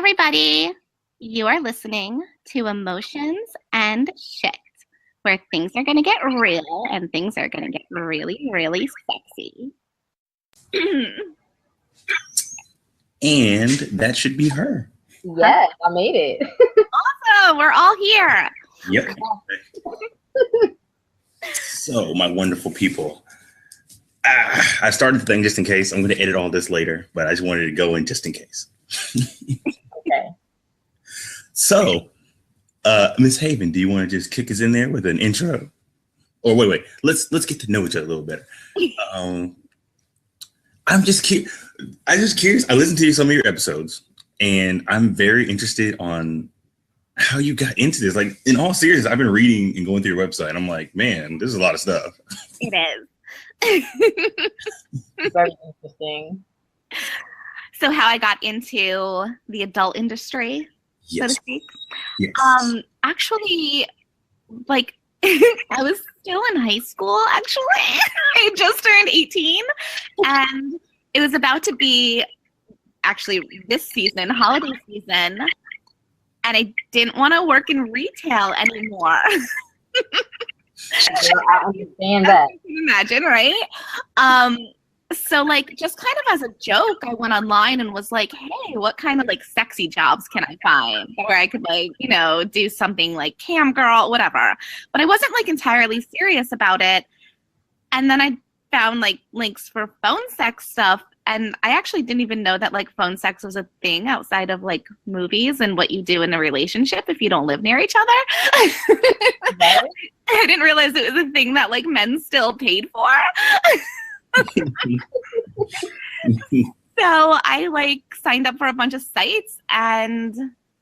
everybody. You are listening to Emotions and Shit, where things are going to get real and things are going to get really, really sexy. And that should be her. Yes, I made it. Awesome. We're all here. Yep. So, my wonderful people, I started the thing just in case. I'm going to edit all this later, but I just wanted to go in just in case. Okay. So, Miss Haven, do you want to just kick us in there with an intro? Or wait, let's get to know each other a little better. I'm just curious. I listened to some of your episodes, and I'm very interested on how you got into this. Like, in all seriousness, I've been reading and going through your website. I'm like, man, there's a lot of stuff. It is. Very interesting. So how I got into the adult industry, so to speak. Yes. Actually, like, I was still in high school, actually. I just turned 18, and it was about to be, actually, this season, holiday season, and I didn't want to work in retail anymore. Yeah, I understand that. You can imagine, right? So, like, just kind of as a joke, I went online and was like, hey, what kind of, like, sexy jobs can I find where I could, like, you know, do something like cam girl, whatever. But I wasn't, like, entirely serious about it. And then I found, like, links for phone sex stuff. And I actually didn't even know that, like, phone sex was a thing outside of, like, movies and what you do in a relationship if you don't live near each other. Right? I didn't realize it was a thing that, like, men still paid for. So I, like, signed up for a bunch of sites, and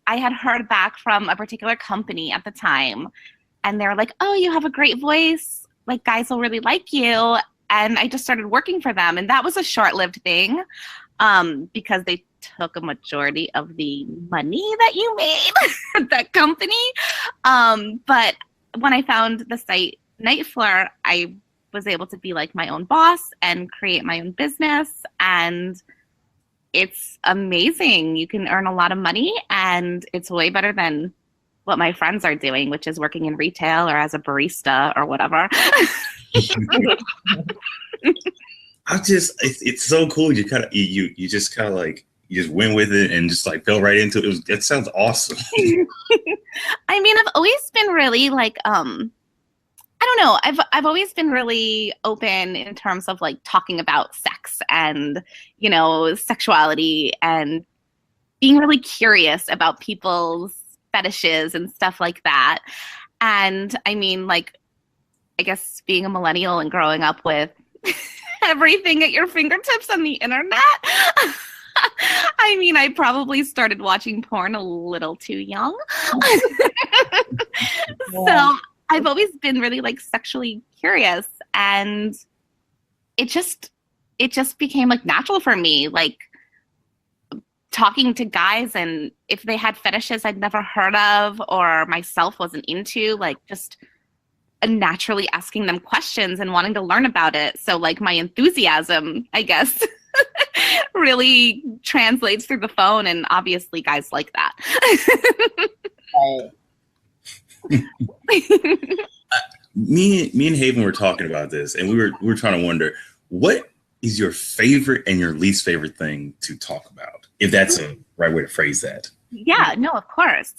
I had heard back from a particular company at the time, and they were like, oh, you have a great voice, like, guys will really like you. And I just started working for them, and that was a short-lived thing, because they took a majority of the money that you made at that company. But when I found the site Night Floor, I was able to be, like, my own boss and create my own business, and it's amazing. You can earn a lot of money, and it's way better than what my friends are doing, which is working in retail or as a barista or whatever. It's so cool. You kind of you just kind of like you just went with it and just like fell right into it. It sounds awesome. I mean, I've always been really like I don't know. I've always been really open in terms of, like, talking about sex and, you know, sexuality and being really curious about people's fetishes and stuff like that. And I mean, like, I guess being a millennial and growing up with everything at your fingertips on the internet, I mean, I probably started watching porn a little too young. So I've always been really, like, sexually curious, and it just became, like, natural for me, like, talking to guys, and if they had fetishes I'd never heard of or myself wasn't into, like, just naturally asking them questions and wanting to learn about it. So, like, my enthusiasm, I guess, really translates through the phone, and obviously guys like that. Right. Me and Haven were talking about this, and we were trying to wonder, what is your favorite and your least favorite thing to talk about, if that's a right way to phrase that. Yeah, no, of course.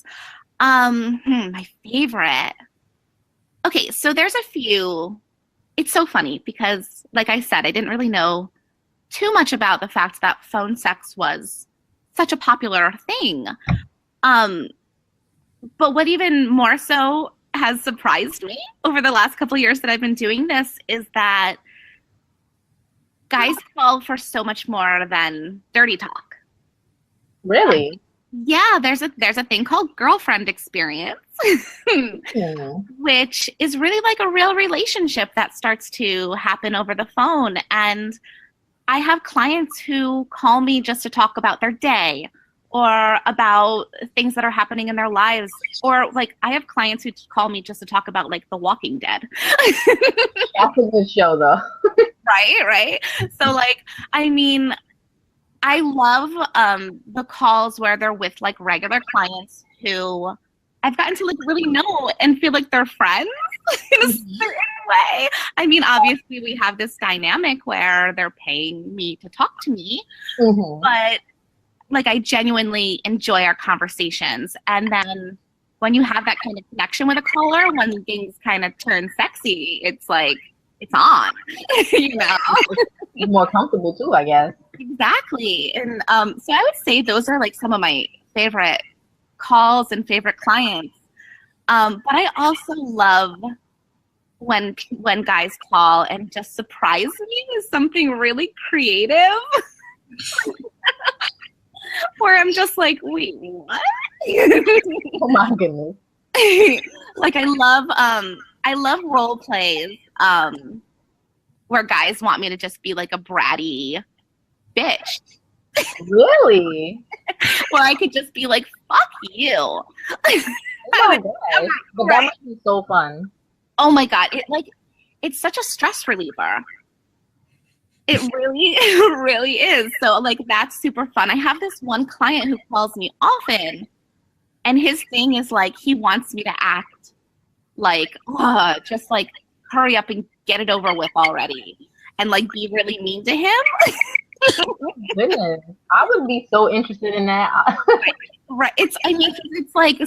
My favorite. Okay, so there's a few. It's so funny because, like I said, I didn't really know too much about the fact that phone sex was such a popular thing. But what even more so has surprised me over the last couple of years that I've been doing this is that guys fall for so much more than dirty talk. Really? Yeah, there's a thing called girlfriend experience, which is really like a real relationship that starts to happen over the phone. And I have clients who call me just to talk about their day or about things that are happening in their lives. Or, like, I have clients who call me just to talk about, like, The Walking Dead. That's a good show, though. Right. So, like, I mean, I love the calls where they're with like regular clients who I've gotten to like really know and feel like they're friends in a certain way. I mean, obviously we have this dynamic where they're paying me to talk to me, but like I genuinely enjoy our conversations. And then when you have that kind of connection with a caller, when things kind of turn sexy, it's like, it's on, you know? It's more comfortable too, I guess. Exactly. And so I would say those are like some of my favorite calls and favorite clients. But I also love when guys call and just surprise me with something really creative. Where I'm just like, wait, what? Oh my goodness. Like I love role plays where guys want me to just be like a bratty bitch. Really? Where I could just be like, fuck you. Oh my gosh. But that must be so fun. Oh my God. It's such a stress reliever. It really is. So like that's super fun. I have this one client who calls me often, and his thing is like he wants me to act like just like hurry up and get it over with already, and like be really mean to him. Goodness, I would be so interested in that. Right. It's like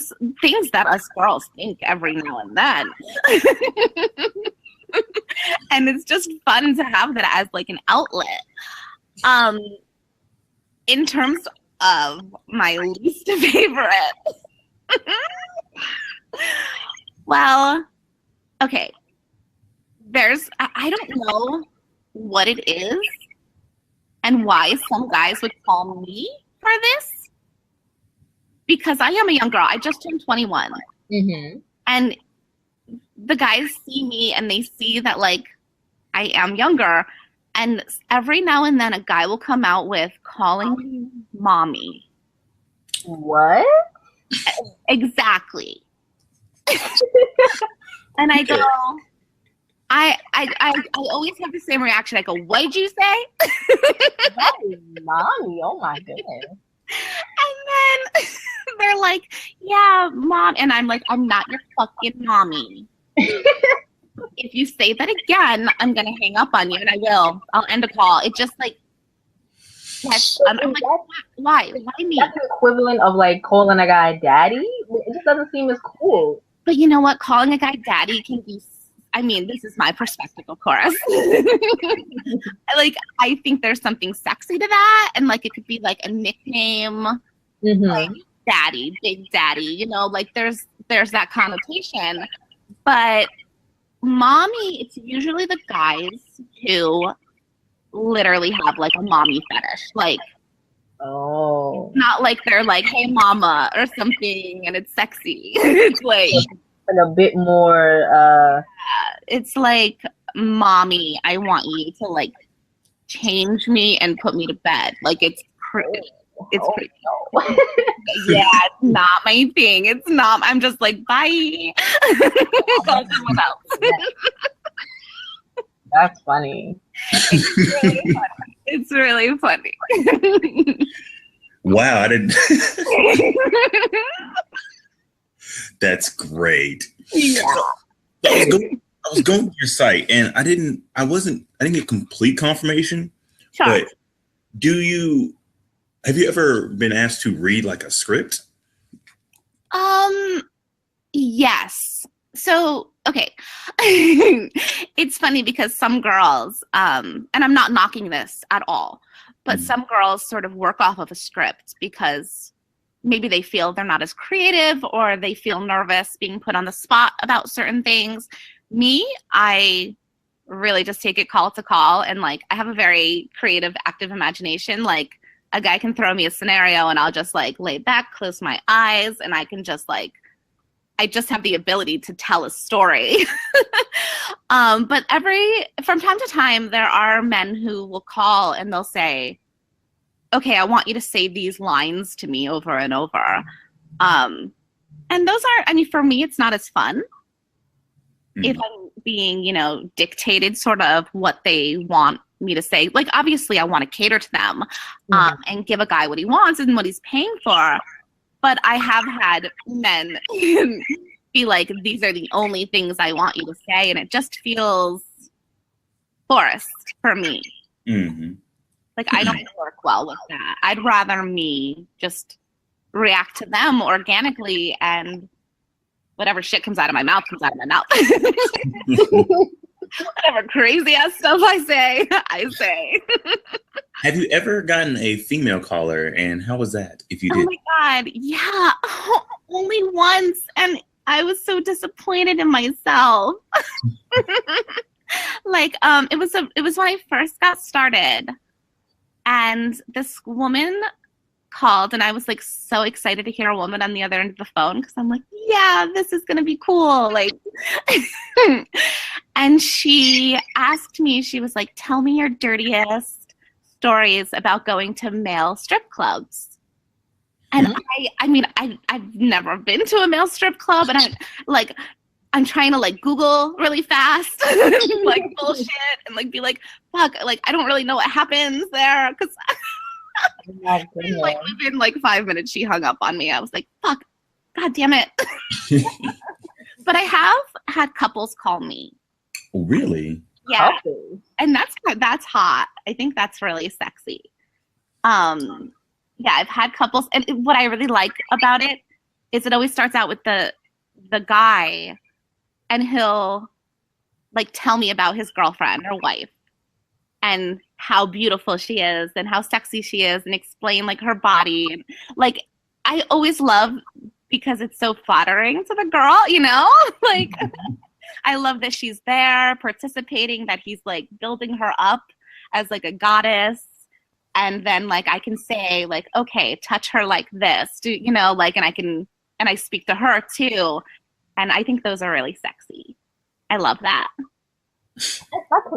things that us girls think every now and then. And it's just fun to have that as like an outlet. In terms of my least favorite, well, okay. I don't know what it is and why some guys would call me for this, because I am a young girl. I just turned 21. And the guys see me and they see that like I am younger, and every now and then a guy will come out with calling me mommy. What? Exactly. And I go, I always have the same reaction. I go, what did you say? Mommy, oh my goodness. And then they're like, yeah, mom. And I'm like, I'm not your fucking mommy. If you say that again, I'm going to hang up on you, and I will. I'll end a call. It just like, yes. I'm like, why? Why me? That's the equivalent of like calling a guy daddy. It just doesn't seem as cool. But you know what? Calling a guy daddy can be, I mean, this is my perspective, of course. Like, I think there's something sexy to that. And like, it could be like a nickname, like daddy, big daddy, you know, like there's that connotation. But mommy, it's usually the guys who literally have like a mommy fetish. Like, not like they're like, hey mama or something and it's sexy. It's like a bit more it's like, mommy, I want you to like change me and put me to bed. Like it's crazy. It's crazy. No. Yeah, it's not my thing. It's not. I'm just like, bye. Call someone else. That's funny. It's really funny. Wow, I didn't. That's great. Yeah. I was going to your site, and I didn't get complete confirmation. Sure. But have you ever been asked to read like a script? Yes. So, okay. It's funny because some girls, and I'm not knocking this at all, but some girls sort of work off of a script because maybe they feel they're not as creative or they feel nervous being put on the spot about certain things. Me, I really just take it call to call, and like I have a very creative, active imagination. Like a guy can throw me a scenario and I'll just like lay back, close my eyes, and I can just like, I just have the ability to tell a story. But from time to time, there are men who will call and they'll say, okay, I want you to say these lines to me over and over. And those are, I mean, for me, it's not as fun if I'm being, dictated sort of what they want me to say. Like, obviously, I want to cater to them and give a guy what he wants and what he's paying for. But I have had men be like, these are the only things I want you to say. And it just feels forced for me. Mm-hmm. Like, I don't work well with that. I'd rather me just react to them organically, and whatever shit comes out of my mouth comes out of my mouth. Whatever crazy ass stuff I say, I say. Have you ever gotten a female caller, and how was that, if you did? Oh my God, yeah. Only once, and I was so disappointed in myself. Like, it was when I first got started, and this woman called, and I was like so excited to hear a woman on the other end of the phone, because I'm like, yeah, this is gonna be cool. Like, and she asked me, she was like, tell me your dirtiest stories about going to male strip clubs. And I mean, I've never been to a male strip club, and I'm trying to like Google really fast, like bullshit, and like be like, fuck, like I don't really know what happens there, because like within like 5 minutes she hung up on me. I was like, fuck, god damn it. But I have had couples call me. Really? Yeah. And that's hot. I think that's really sexy. Yeah, I've had couples, and what I really like about it is it always starts out with the guy, and he'll like tell me about his girlfriend or wife and how beautiful she is and how sexy she is, and explain like her body. And like, I always love, because it's so flattering to the girl, you know? Like, I love that she's there participating, that he's like building her up as like a goddess. And then like I can say like, okay, touch her like this, you know, like, and I speak to her too. And I think those are really sexy. I love that.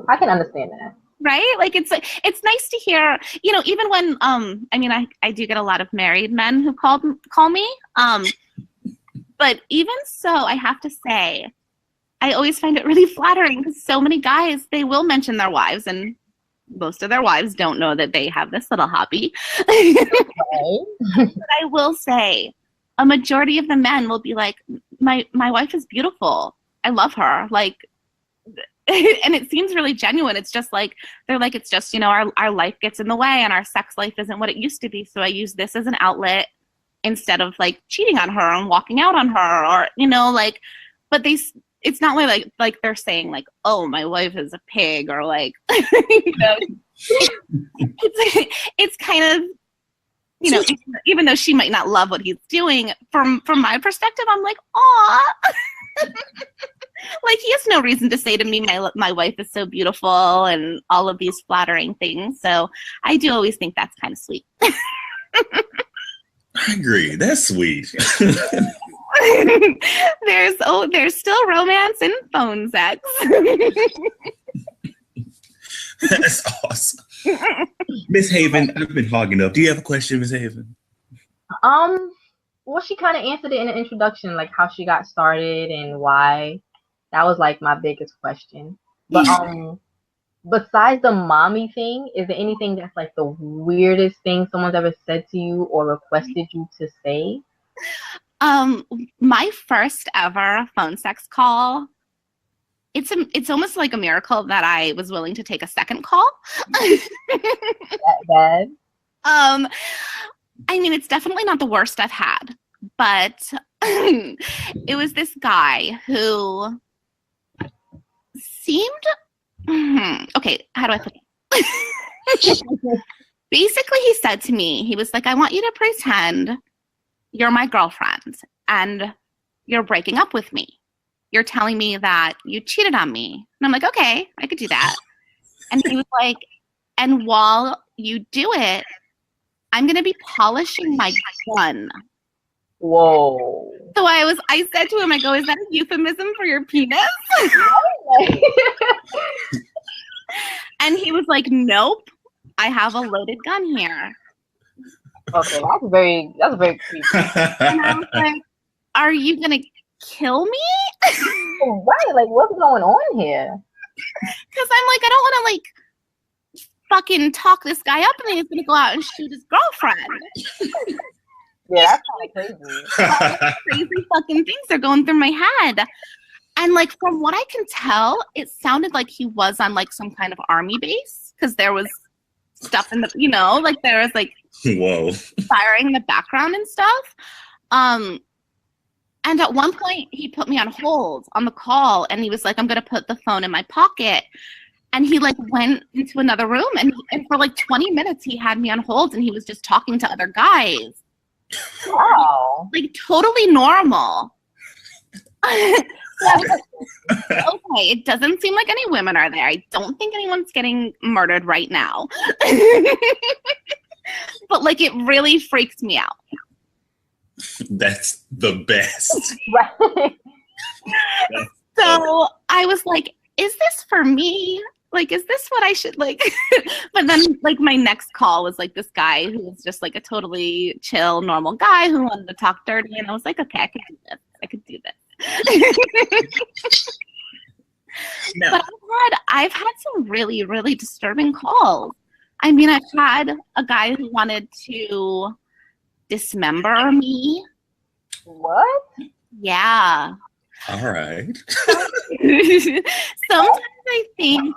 I can understand that. Right? Like, it's nice to hear, you know, even when, I mean, I do get a lot of married men who call me. But even so, I have to say, I always find it really flattering, because so many guys, they will mention their wives, and most of their wives don't know that they have this little hobby. But I will say, a majority of the men will be like, my wife is beautiful. I love her. Like, and it seems really genuine. It's just like, they're like, it's just, you know, our life gets in the way, and our sex life isn't what it used to be. So I use this as an outlet instead of like cheating on her and walking out on her, or, you know, like, but it's not like they're saying like, oh, my wife is a pig, or like, you know, it's kind of, you know, even though she might not love what he's doing, from my perspective, I'm like, aw. Like, he has no reason to say to me, my wife is so beautiful, and all of these flattering things. So I do always think that's kind of sweet. I agree. That's sweet. There's still romance in phone sex. That's awesome. Miss Haven, I've been hogging up. Do you have a question, Miss Haven? Well, she kind of answered it in the introduction, like how she got started and why. That was like my biggest question. But besides the mommy thing, is there anything that's like the weirdest thing someone's ever said to you or requested you to say? My first ever phone sex call, it's almost like a miracle that I was willing to take a second call. That bad? I mean, it's definitely not the worst I've had, but it was this guy who seemed, okay, how do I put it? Basically, he said to me, he was like, I want you to pretend you're my girlfriend and you're breaking up with me. You're telling me that you cheated on me. And I'm like, okay, I could do that. And he was like, and while you do it, I'm going to be polishing my gun. Whoa. So I said to him, I go, is that a euphemism for your penis? And he was like, nope, I have a loaded gun here. Okay, that's very creepy. And I was like, are you going to kill me? Right, like what's going on here? Because I'm like, I don't want to like fucking talk this guy up, and then he's gonna go out and shoot his girlfriend. Yeah, that's kind of crazy. Crazy fucking things are going through my head. And like from what I can tell, it sounded like he was on like some kind of army base because there was stuff in the, you know, like there was like Whoa. firing in the background and stuff. And at one point he put me on hold on the call, and he was like, I'm gonna put the phone in my pocket. And he like went into another room, and for like 20 minutes he had me on hold, and he was just talking to other guys. Wow. Like totally normal. Okay, it doesn't seem like any women are there. I don't think anyone's getting murdered right now. But like it really freaks me out. That's the best. Right. So I was like, is this for me? Like, is this what I should like? But then like my next call was like this guy who was just like a totally chill, normal guy who wanted to talk dirty. And I was like, okay, I could do this. I could do this. No. But I've had some really, really disturbing calls. I mean, I've had a guy who wanted to dismember me. What? Yeah. All right. Sometimes I think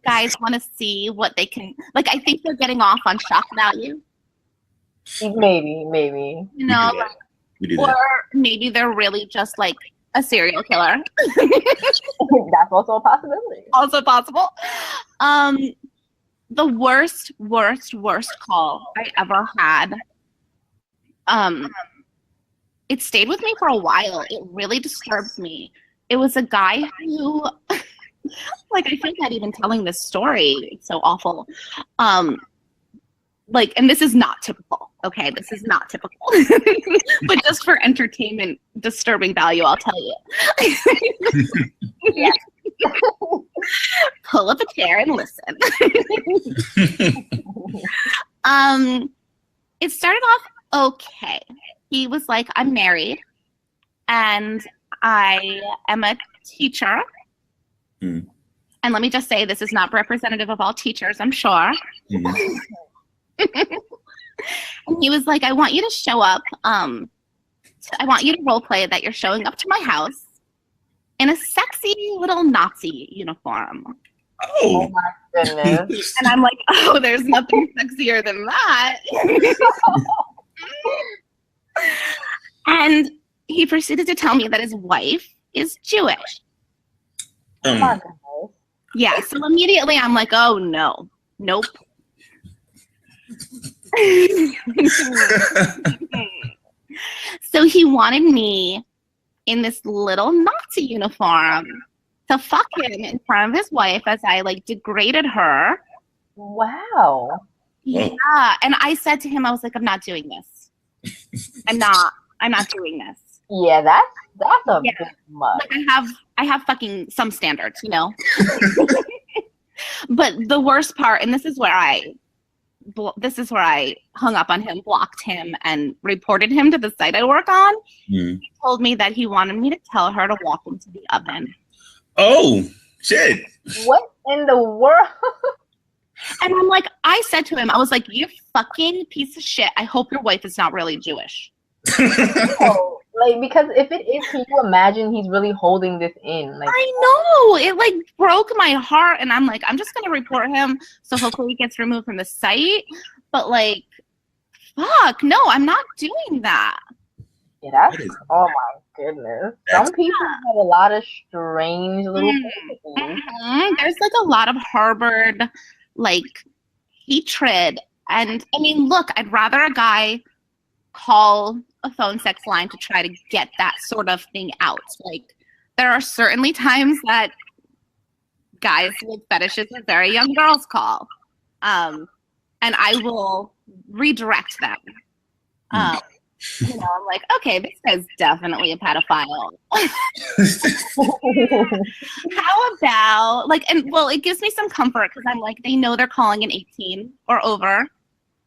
guys want to see what they can, like, I think they're getting off on shock value. Maybe. You know, We do or that. maybe they're really just like a serial killer. That's also a possibility. Also possible. The worst call I ever had. It stayed with me for a while. It really disturbed me. It was a guy who, like, I feel bad even telling this story. It's so awful. Like, and this is not typical. Okay, this is not typical. But just for entertainment, disturbing value, I'll tell you. Yeah. Pull up a chair and listen. It started off okay. He was like, I'm married and I am a teacher. Mm. And let me just say, this is not representative of all teachers, I'm sure. Mhm. And he was like, I want you to show up. I want you to role play that you're showing up to my house in a sexy little Nazi uniform. Oh Oh. my goodness. And I'm like, oh, there's nothing sexier than that. And he proceeded to tell me that his wife is Jewish. Oh my goodness. Yeah, so immediately I'm like, oh no, nope. So he wanted me in this little Nazi uniform to fuck him in front of his wife as I like degraded her. Wow. Yeah, and I said to him, I was like, I'm not doing this. I'm not doing this. Yeah, that's a Yeah. bit much. Like I have fucking some standards, you know. But the worst part, and this is where I hung up on him, blocked him, and reported him to the site I work on. Mm. He told me that he wanted me to tell her to walk into the oven. Oh, shit. What in the world? And I'm like, I said to him, I was like, you fucking piece of shit. I hope your wife is not really Jewish. Oh, like, because if it is, can you imagine he's really holding this in? Like, I know. It like broke my heart. And I'm like, I'm just going to report him. So hopefully he gets removed from the site. But like, fuck, no, I'm not doing that. yeah, that's, That is- oh my goodness. That's- Some people have a lot of strange little Mm. things. There's like a lot of harbored like hatred. And I mean, look, I'd rather a guy call a phone sex line to try to get that sort of thing out. Like, there are certainly times that guys with fetishes with very young girls call. And I will redirect them. You know, I'm like, okay, this guy's definitely a pedophile. How about, like, and well, it gives me some comfort because I'm like, they know they're calling an 18 or over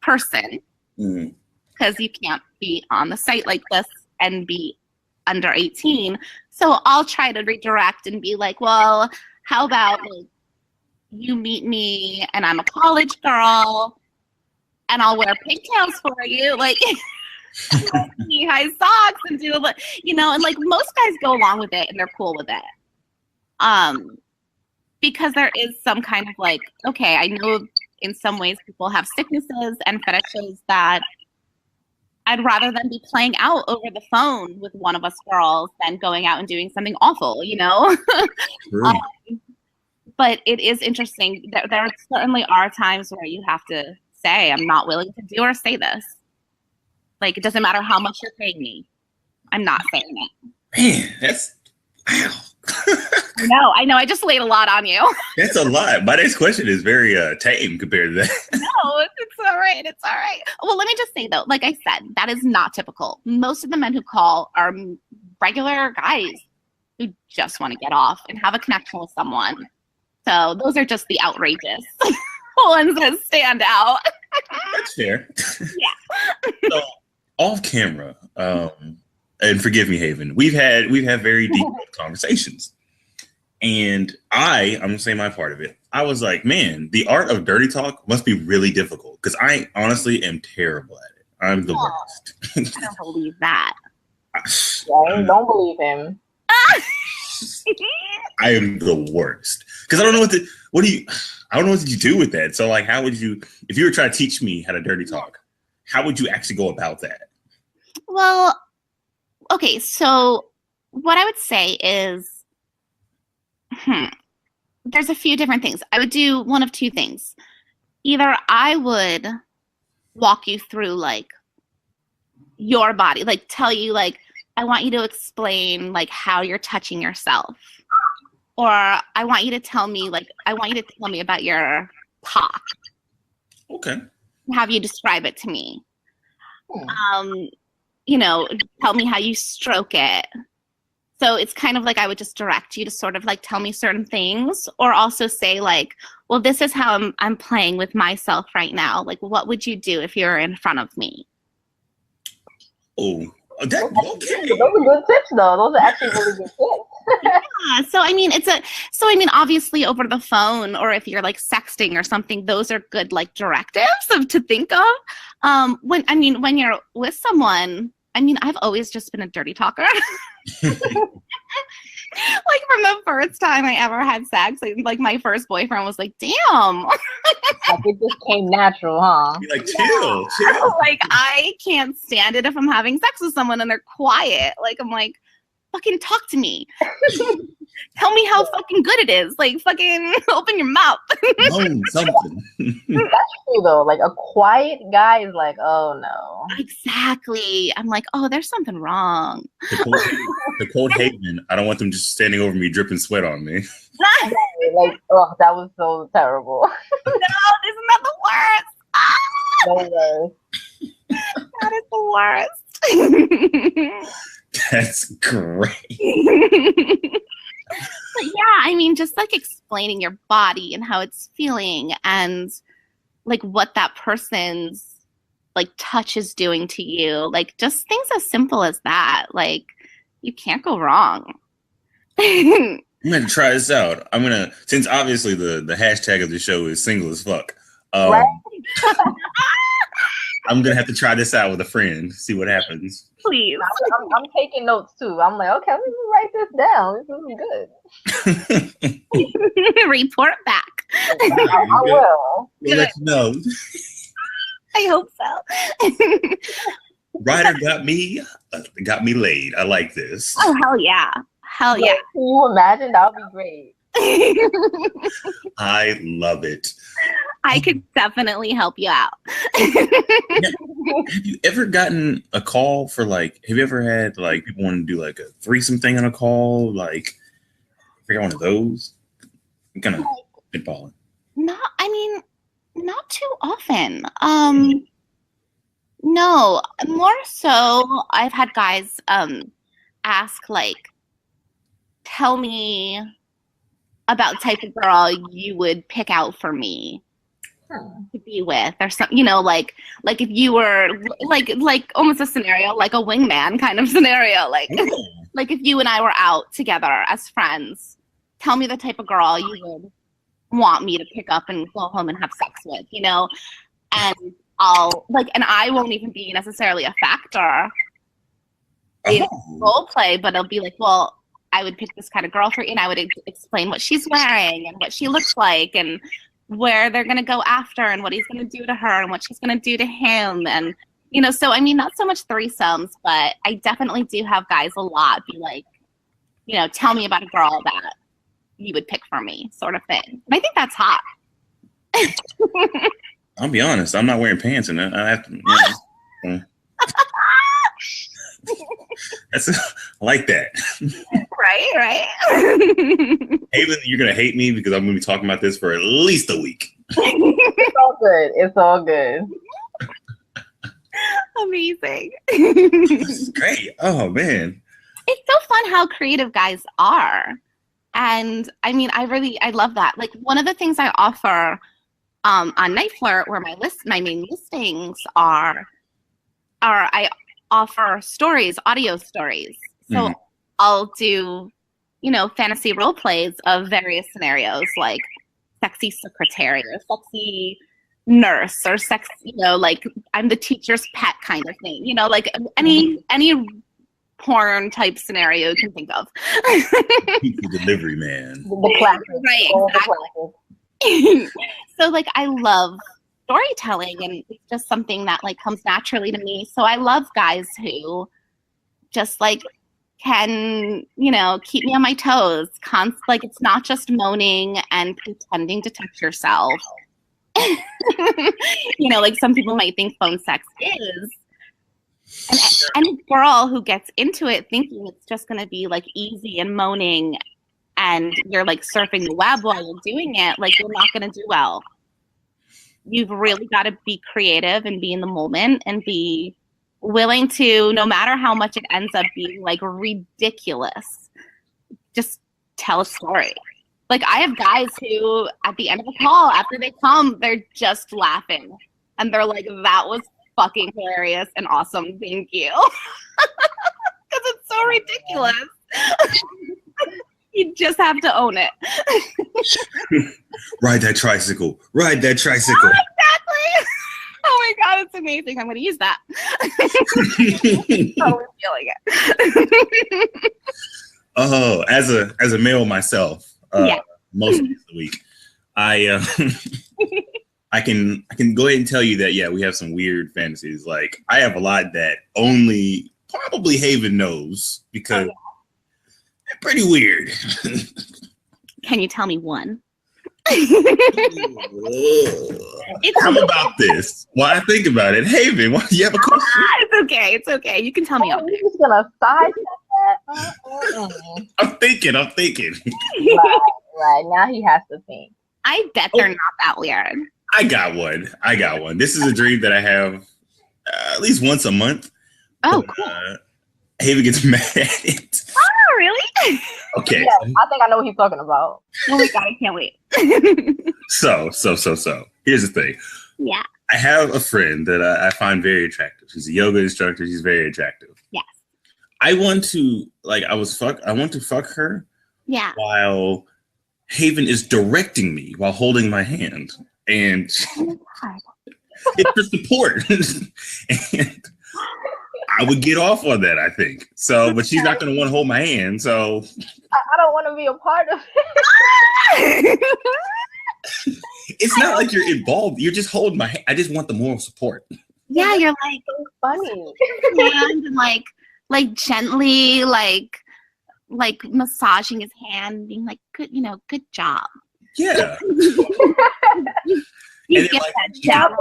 person Mm. because you can't be on the site like this and be under 18. So I'll try to redirect and be like, well, how about, like, you meet me and I'm a college girl and I'll wear pigtails for you, like knee-high socks and do, you know, and like most guys go along with it and they're cool with it. Because there is some kind of like, okay, I know in some ways people have sicknesses and fetishes that I'd rather than be playing out over the phone with one of us girls than going out and doing something awful, you know? But it is interesting. There certainly are times where you have to say, I'm not willing to do or say this. Like, it doesn't matter how much you're paying me. I'm not saying it. Man, that's, wow. I know. I just laid a lot on you. That's a lot. My next question is very tame compared to that. No, it's all right. It's all right. Well, let me just say, though, like I said, that is not typical. Most of the men who call are regular guys who just want to get off and have a connection with someone. So those are just the outrageous ones that stand out. That's fair. Yeah. So, off camera, and forgive me, Haven, we've had very deep conversations. And I'm gonna say my part of it. I was like, man, the art of dirty talk must be really difficult because I honestly am terrible at it. I'm the worst. I don't believe that. Don't believe him. I am the worst because I don't know I don't know what you do with that. So like, how would you, if you were trying to teach me how to dirty talk, how would you actually go about that? Well, okay, so what I would say is, there's a few different things. I would do one of two things. Either I would walk you through like your body, like tell you like, I want you to explain like how you're touching yourself. Or I want you to tell me about your cock. Okay. Have you describe it to me. You know, tell me how you stroke it. So it's kind of like I would just direct you to sort of like tell me certain things, or also say like, well, this is how I'm playing with myself right now. Like, what would you do if you're in front of me? Oh, okay. Those are good tips, though. Those are actually really good tips. Yeah. So I mean, obviously over the phone, or if you're like sexting or something, those are good like directives to think of. When you're with someone, I mean, I've always just been a dirty talker. Like from the first time I ever had sex, like my first boyfriend was like, damn. Like it just came natural, huh? You're like, chill. Like I can't stand it if I'm having sex with someone and they're quiet. Like I'm like, fucking talk to me. Tell me how fucking good it is. Like fucking open your mouth. Moan something. That's true though. Like a quiet guy is like, oh no. Exactly. I'm like, oh, there's something wrong. The cold Haven. I don't want them just standing over me, dripping sweat on me. Like, oh, that was so terrible. No, isn't that the worst? Ah! No way. That is the worst. That's great. But yeah, I mean, just like explaining your body and how it's feeling and like what that person's like touch is doing to you. Like just things as simple as that. Like you can't go wrong. I'm gonna try this out. Since obviously the hashtag of the show is single as fuck. Right? I'm gonna have to try this out with a friend, see what happens. Please. I'm taking notes too. I'm like, okay, let me write this down. This is good. Report back. I will. We'll let you know. I hope so. Ryder got me laid. I like this. Oh hell yeah. Hell yeah. Can you imagine? That would be great. I love it. I could definitely help you out. Have you ever gotten a call for like, have you ever had like people want to do like a threesome thing on a call? Like, I forgot one of those. I'm kind of spitballing. Not too often. No, more so I've had guys ask like, tell me about the type of girl you would pick out for me to be with, or something, you know, like if you were like almost a scenario, like a wingman kind of scenario, like like if you and I were out together as friends, tell me the type of girl you would want me to pick up and go home and have sex with, you know? And and I won't even be necessarily a factor in role play, but it'll be like, well, I would pick this kind of girl for you, and I would explain what she's wearing and what she looks like and where they're going to go after and what he's going to do to her and what she's going to do to him. And, you know, so, I mean, not so much threesomes, but I definitely do have guys a lot be like, you know, tell me about a girl that you would pick for me, sort of thing. And I think that's hot. I'll be honest, I'm not wearing pants in that. I have to, I like that. Right. Haven, you're gonna hate me because I'm gonna be talking about this for at least a week. It's all good. Amazing. This is great. Oh man. It's so fun how creative guys are. And I mean, I love that. Like, one of the things I offer on Night Flirt, where my main listings are I offer stories, audio stories. So I'll do, you know, fantasy role plays of various scenarios, like sexy secretary or sexy nurse or sex, you know, like I'm the teacher's pet kind of thing, you know, like any porn type scenario you can think of. The delivery man. The classic. Right, exactly. So like I love storytelling, and it's just something that like comes naturally to me. So I love guys who just like can, you know, keep me on my toes. Like it's not just moaning and pretending to touch yourself. You know, like some people might think phone sex is. And any girl who gets into it thinking it's just going to be like easy and moaning and you're like surfing the web while you're doing it, like you're not going to do well. You've really got to be creative and be in the moment and be willing to, no matter how much it ends up being like ridiculous, just tell a story. Like I have guys who at the end of the call, after they come, they're just laughing. And they're like, that was fucking hilarious and awesome. Thank you. Because it's so ridiculous. You just have to own it. Ride that tricycle. Ride that tricycle. Oh, exactly. Oh my God, it's amazing. I'm going to use that. Totally feeling it. Oh, as a male myself, most of the week, I can go ahead and tell you that, yeah, we have some weird fantasies. Like I have a lot that only probably Haven knows because they're pretty weird. Can you tell me one? How about this? While I think about it, Haven, why do you have a question? It's okay. You can tell me. You're just gonna sidestep that? I'm thinking. Right. Now he has to think. I bet they're not that weird. I got one. This is a dream that I have at least once a month. Oh, cool. Haven gets mad at it. Oh, really? Okay. Yeah, I think I know what he's talking about. Oh my God, I can't wait. So. Here's the thing. Yeah. I have a friend that I find very attractive. She's a yoga instructor. She's very attractive. Yes. I want to fuck her. Yeah. While Haven is directing me while holding my hand, and it's for support. And I would get off on that, I think. So, but she's not going to want to hold my hand. So I don't want to be a part of it. It's not like you're involved. You're just holding my hand. I just want the moral support. Yeah, you're like so funny. and like gently like massaging his hand and being like, good job. Yeah. You and get like, that job.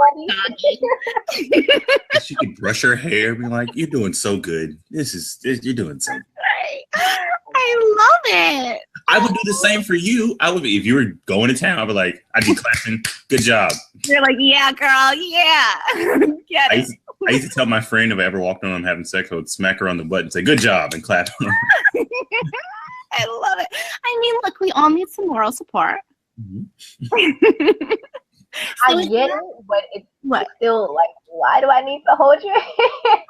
She could brush her hair and be like, you're doing so good. You're doing so good. I love it. I would do the same for you. If you were going to town, I'd be clapping. Good job. You're like, yeah, girl, yeah. Get it. I used to tell my friend if I ever walked on I'm having sex, I would smack her on the butt and say, good job, and clap. I love it. I mean, look, we all need some moral support. Mm-hmm. I get it, but it's still like, why do I need to hold your hand?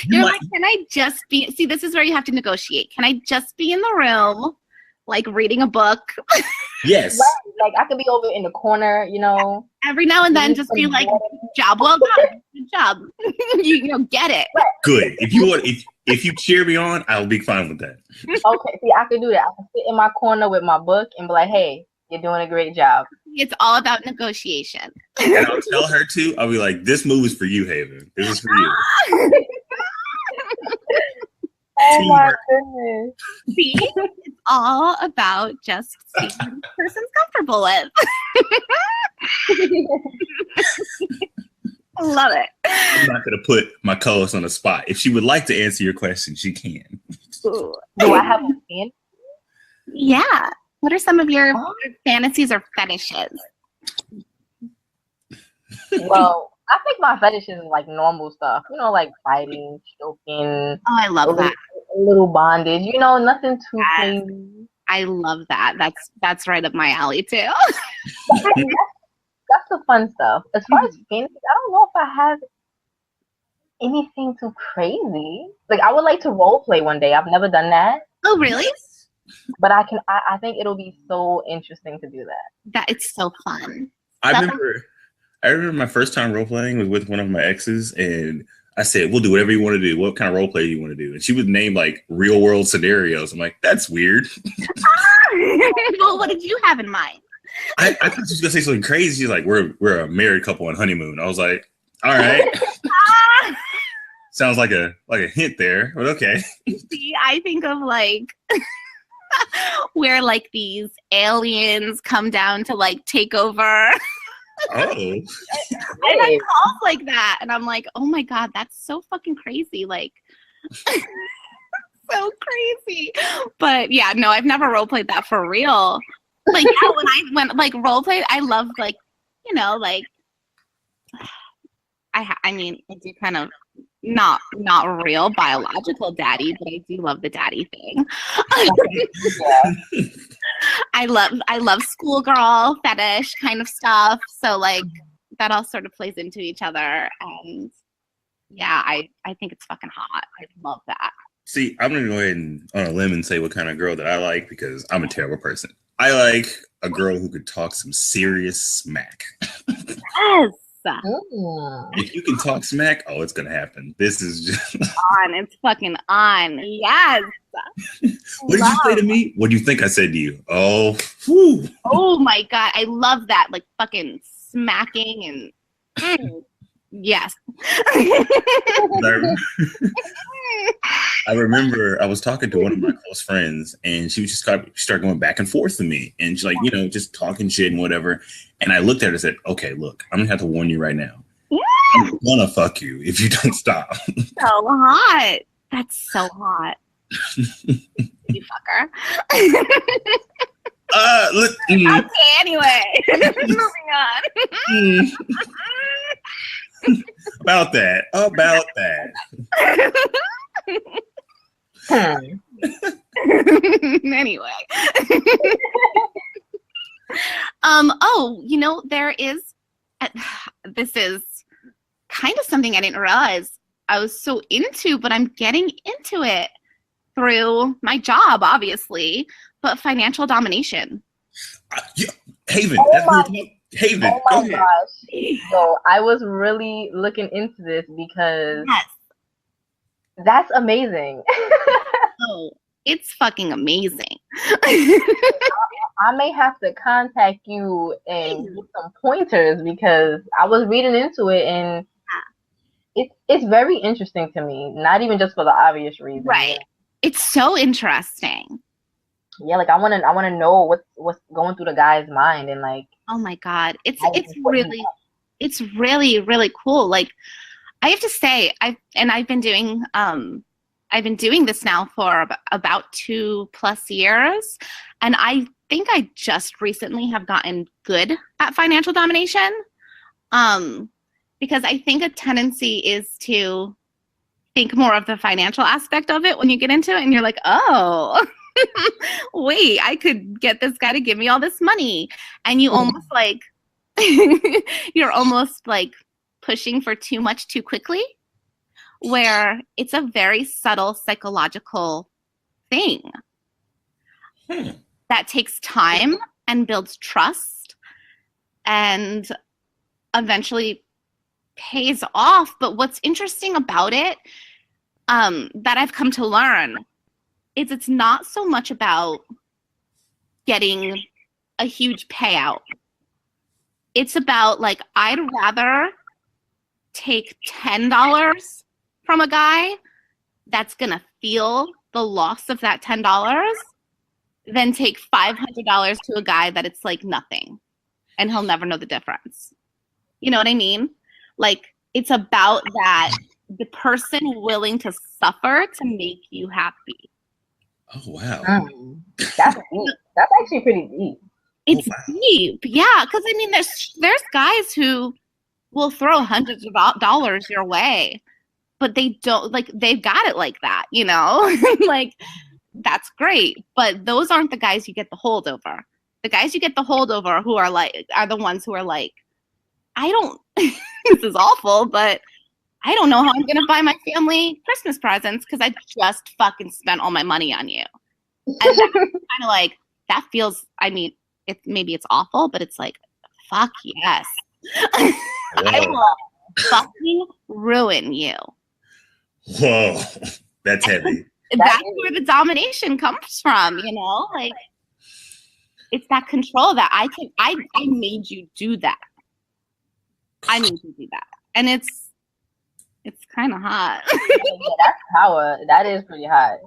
You're like, can I just be? See, this is where you have to negotiate. Can I just be in the room, like reading a book? Yes. Like I could be over in the corner, you know. Every now and then, just be like, "Good job, well done, good job." You know, get it. Good. If you cheer me on, I'll be fine with that. Okay, see, I could do that. I can sit in my corner with my book and be like, "Hey, you're doing a great job." It's all about negotiation. And I'll tell her too. I'll be like, "This move is for you, Haven. This is for you." Oh my goodness. See, it's all about just seeing what the person's comfortable with. I love it. I'm not going to put my co-host on the spot. If she would like to answer your question, she can. Do I have a fan? Yeah. What are some of your fantasies or fetishes? Well, I think my fetishes is like normal stuff. You know, like fighting, choking. Oh, I love that. A little bondage. You know, nothing too crazy. I love that. That's right up my alley too. That's the fun stuff. As far as fantasies, I don't know if I have anything too crazy. Like I would like to role play one day. I've never done that. Oh, really? But I think it'll be so interesting to do that. That it's so fun. I remember my first time role playing was with one of my exes, and I said, "We'll do whatever you want to do. What kind of role play do you want to do?" And she would name like real world scenarios. I'm like, "That's weird." Well, what did you have in mind? I thought she was gonna say something crazy. She's like, "We're a married couple on honeymoon." I was like, "All right." Sounds like a hint there, but okay. See, I think of like where like these aliens come down to like take over. Oh. And I calls like that, and I'm like, oh my god, that's so fucking crazy, like so crazy. But yeah, no, I've never role played that for real. Like yeah, when like role play, I love like, you know, like I mean, I do kind of not real biological daddy, but I do love the daddy thing. I love schoolgirl fetish kind of stuff. So like that all sort of plays into each other, and yeah, I think it's fucking hot. I love that. See, I'm gonna go ahead and on a limb and say what kind of girl that I like, because I'm a terrible person. I like a girl who could talk some serious smack. Yes. If you can talk smack, oh, it's gonna happen. This is just on. It's fucking on. Yes. What did you say to me? What do you think I said to you? Oh, whew. Oh my god, I love that. Like fucking smacking and yes. I remember I was talking to one of my close friends, and she was just started going back and forth with me, and she's like, you know, just talking shit and whatever. And I looked at her and said, "Okay, look, I'm gonna have to warn you right now. I'm gonna fuck you if you don't stop." So hot. That's so hot. You fucker. Okay, anyway. Moving on. About that. Anyway. Oh, you know, there is this is kind of something I didn't realize I was so into, but I'm getting into it through my job, obviously, but financial domination. Yeah, Haven, Haven, oh my gosh. So I was really looking into this because that's amazing. Oh, it's fucking amazing. I may have to contact you and get some pointers, because I was reading into it and it's very interesting to me. Not even just for the obvious reason. Right. It's so interesting. Yeah, like I wanna know what's going through the guy's mind, and like, oh my god, it's really really cool. Like I have to say, I've been doing this now for about 2+ years, and I think I just recently have gotten good at financial domination, because I think a tendency is to think more of the financial aspect of it when you get into it, and you're like, oh, wait, I could get this guy to give me all this money, and you almost like you're almost like pushing for too much too quickly, where it's a very subtle psychological thing that takes time and builds trust and eventually pays off. But what's interesting about it, that I've come to learn, is it's not so much about getting a huge payout. It's about, like, I'd rather take $10 from a guy that's gonna feel the loss of that $10 than take $500 to a guy that it's like nothing and he'll never know the difference. You know what I mean? Like, it's about that, the person willing to suffer to make you happy. Oh, wow. That's deep. That's actually pretty deep. It's deep. Yeah, because I mean, there's guys who will throw hundreds of dollars your way, but they don't, like, they've got it like that, you know? Like, that's great, but those aren't the guys you get the holdover. The guys you get the holdover who are the ones who are like, I don't, this is awful, but I don't know how I'm gonna buy my family Christmas presents because I just fucking spent all my money on you. And that's kind of like, that feels, I mean, maybe it's awful, but it's like, fuck yes. I will fucking ruin you. Whoa, that's heavy. That's where the domination comes from, you know? Like, it's that control that I made you do that. I made you do that. And it's kind of hot. Yeah, that's power. That is pretty hot.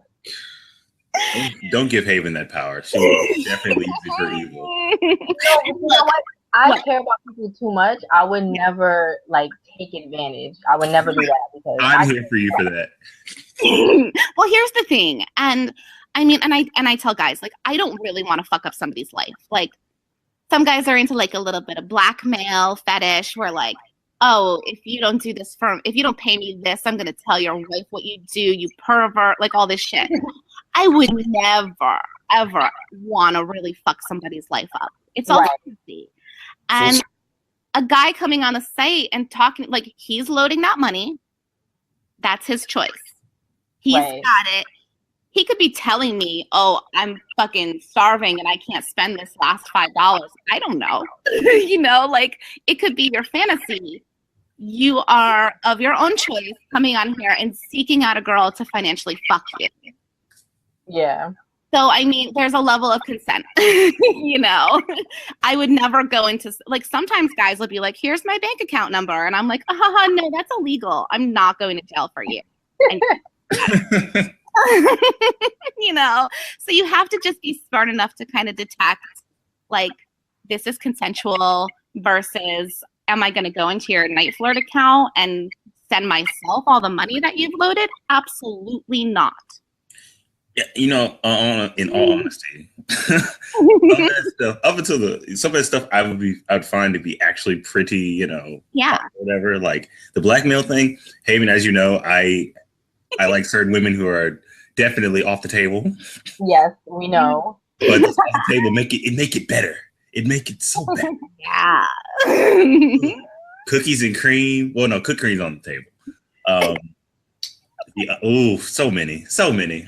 Don't give Haven that power. She will definitely use it for evil. You know what? I care about people too much. I would never, like, take advantage. I would never do that because I'm here for you for that. Well, here's the thing, and I mean, and I tell guys, like, I don't really want to fuck up somebody's life. Like, some guys are into, like, a little bit of blackmail fetish, where, like, oh, if you don't do this if you don't pay me this, I'm gonna tell your wife what you do, you pervert, like, all this shit. I would never, ever want to really fuck somebody's life up. It's all fantasy. And a guy coming on the site and talking, like, he's loading that money. That's his choice. He's got it. He could be telling me, oh, I'm fucking starving and I can't spend this last $5. I don't know. You know, like, it could be your fantasy. You are of your own choice coming on here and seeking out a girl to financially fuck you. Yeah. So, I mean, there's a level of consent, you know? I would never go into, like, sometimes guys will be like, here's my bank account number. And I'm like, no, that's illegal. I'm not going to jail for you. You know? So you have to just be smart enough to kind of detect, like, this is consensual versus, am I going to go into your night flirt account and send myself all the money that you've loaded? Absolutely not. Yeah, you know, in all honesty, up until some of that stuff, I'd find to be actually pretty, you know, whatever. Like the blackmail thing, Haven, as you know, I like certain women who are definitely off the table. Yes, we know. But off the table make it better. It make it so better. Yeah. Cookies and cream. Well, no, cooked cream's on the table. Yeah, oh, so many.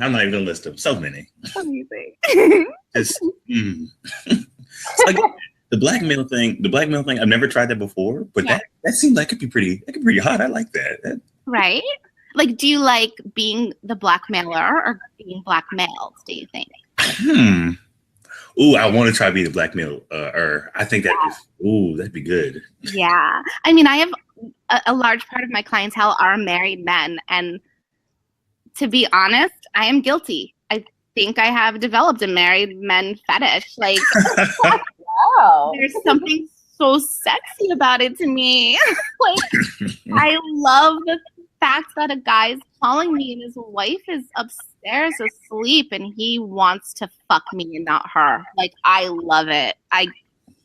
I'm not even gonna list them. So many. Amazing. Just, like, the blackmail thing. I've never tried that before, but that seems like it could be pretty hot. I like that. Right? Like, do you like being the blackmailer or being blackmailed? Do you think? Ooh, I want to try being the blackmail. I think that'd be good. Yeah, I mean, I have a large part of my clientele are married men, and to be honest, I am guilty. I think I have developed a married men fetish. Like, wow, there's something so sexy about it to me. Like, I love the fact that a guy's calling me and his wife is upstairs asleep and he wants to fuck me and not her. Like, I love it.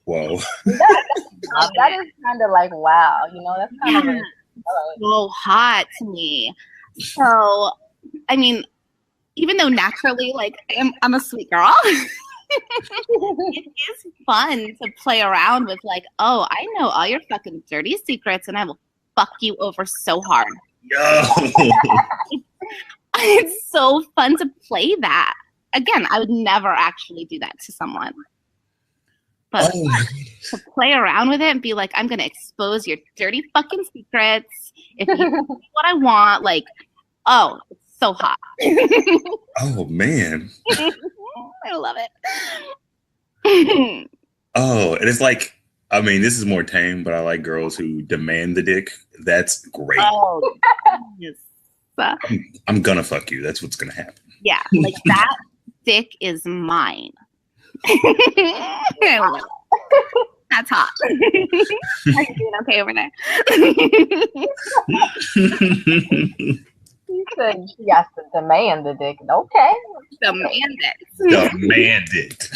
Whoa. That is kind of like, wow, you know, that's kind of so hot to me. So, I mean, even though naturally, like, I'm a sweet girl, it is fun to play around with, like, oh, I know all your fucking dirty secrets and I will fuck you over so hard. It's so fun to play that. Again, I would never actually do that to someone. But Oh my to play around with it and be like, I'm gonna expose your dirty fucking secrets. If you do what I want, like, oh, it's so hot. Oh man. I love it. Oh, and it's like, I mean, this is more tame, but I like girls who demand the dick. That's great. Oh, yes. I'm gonna fuck you. That's what's gonna happen. Yeah, like that dick is mine. I love it. That's hot. Are you doing okay over there? She said she has to demand the dick. Okay. Demand it. Demand it.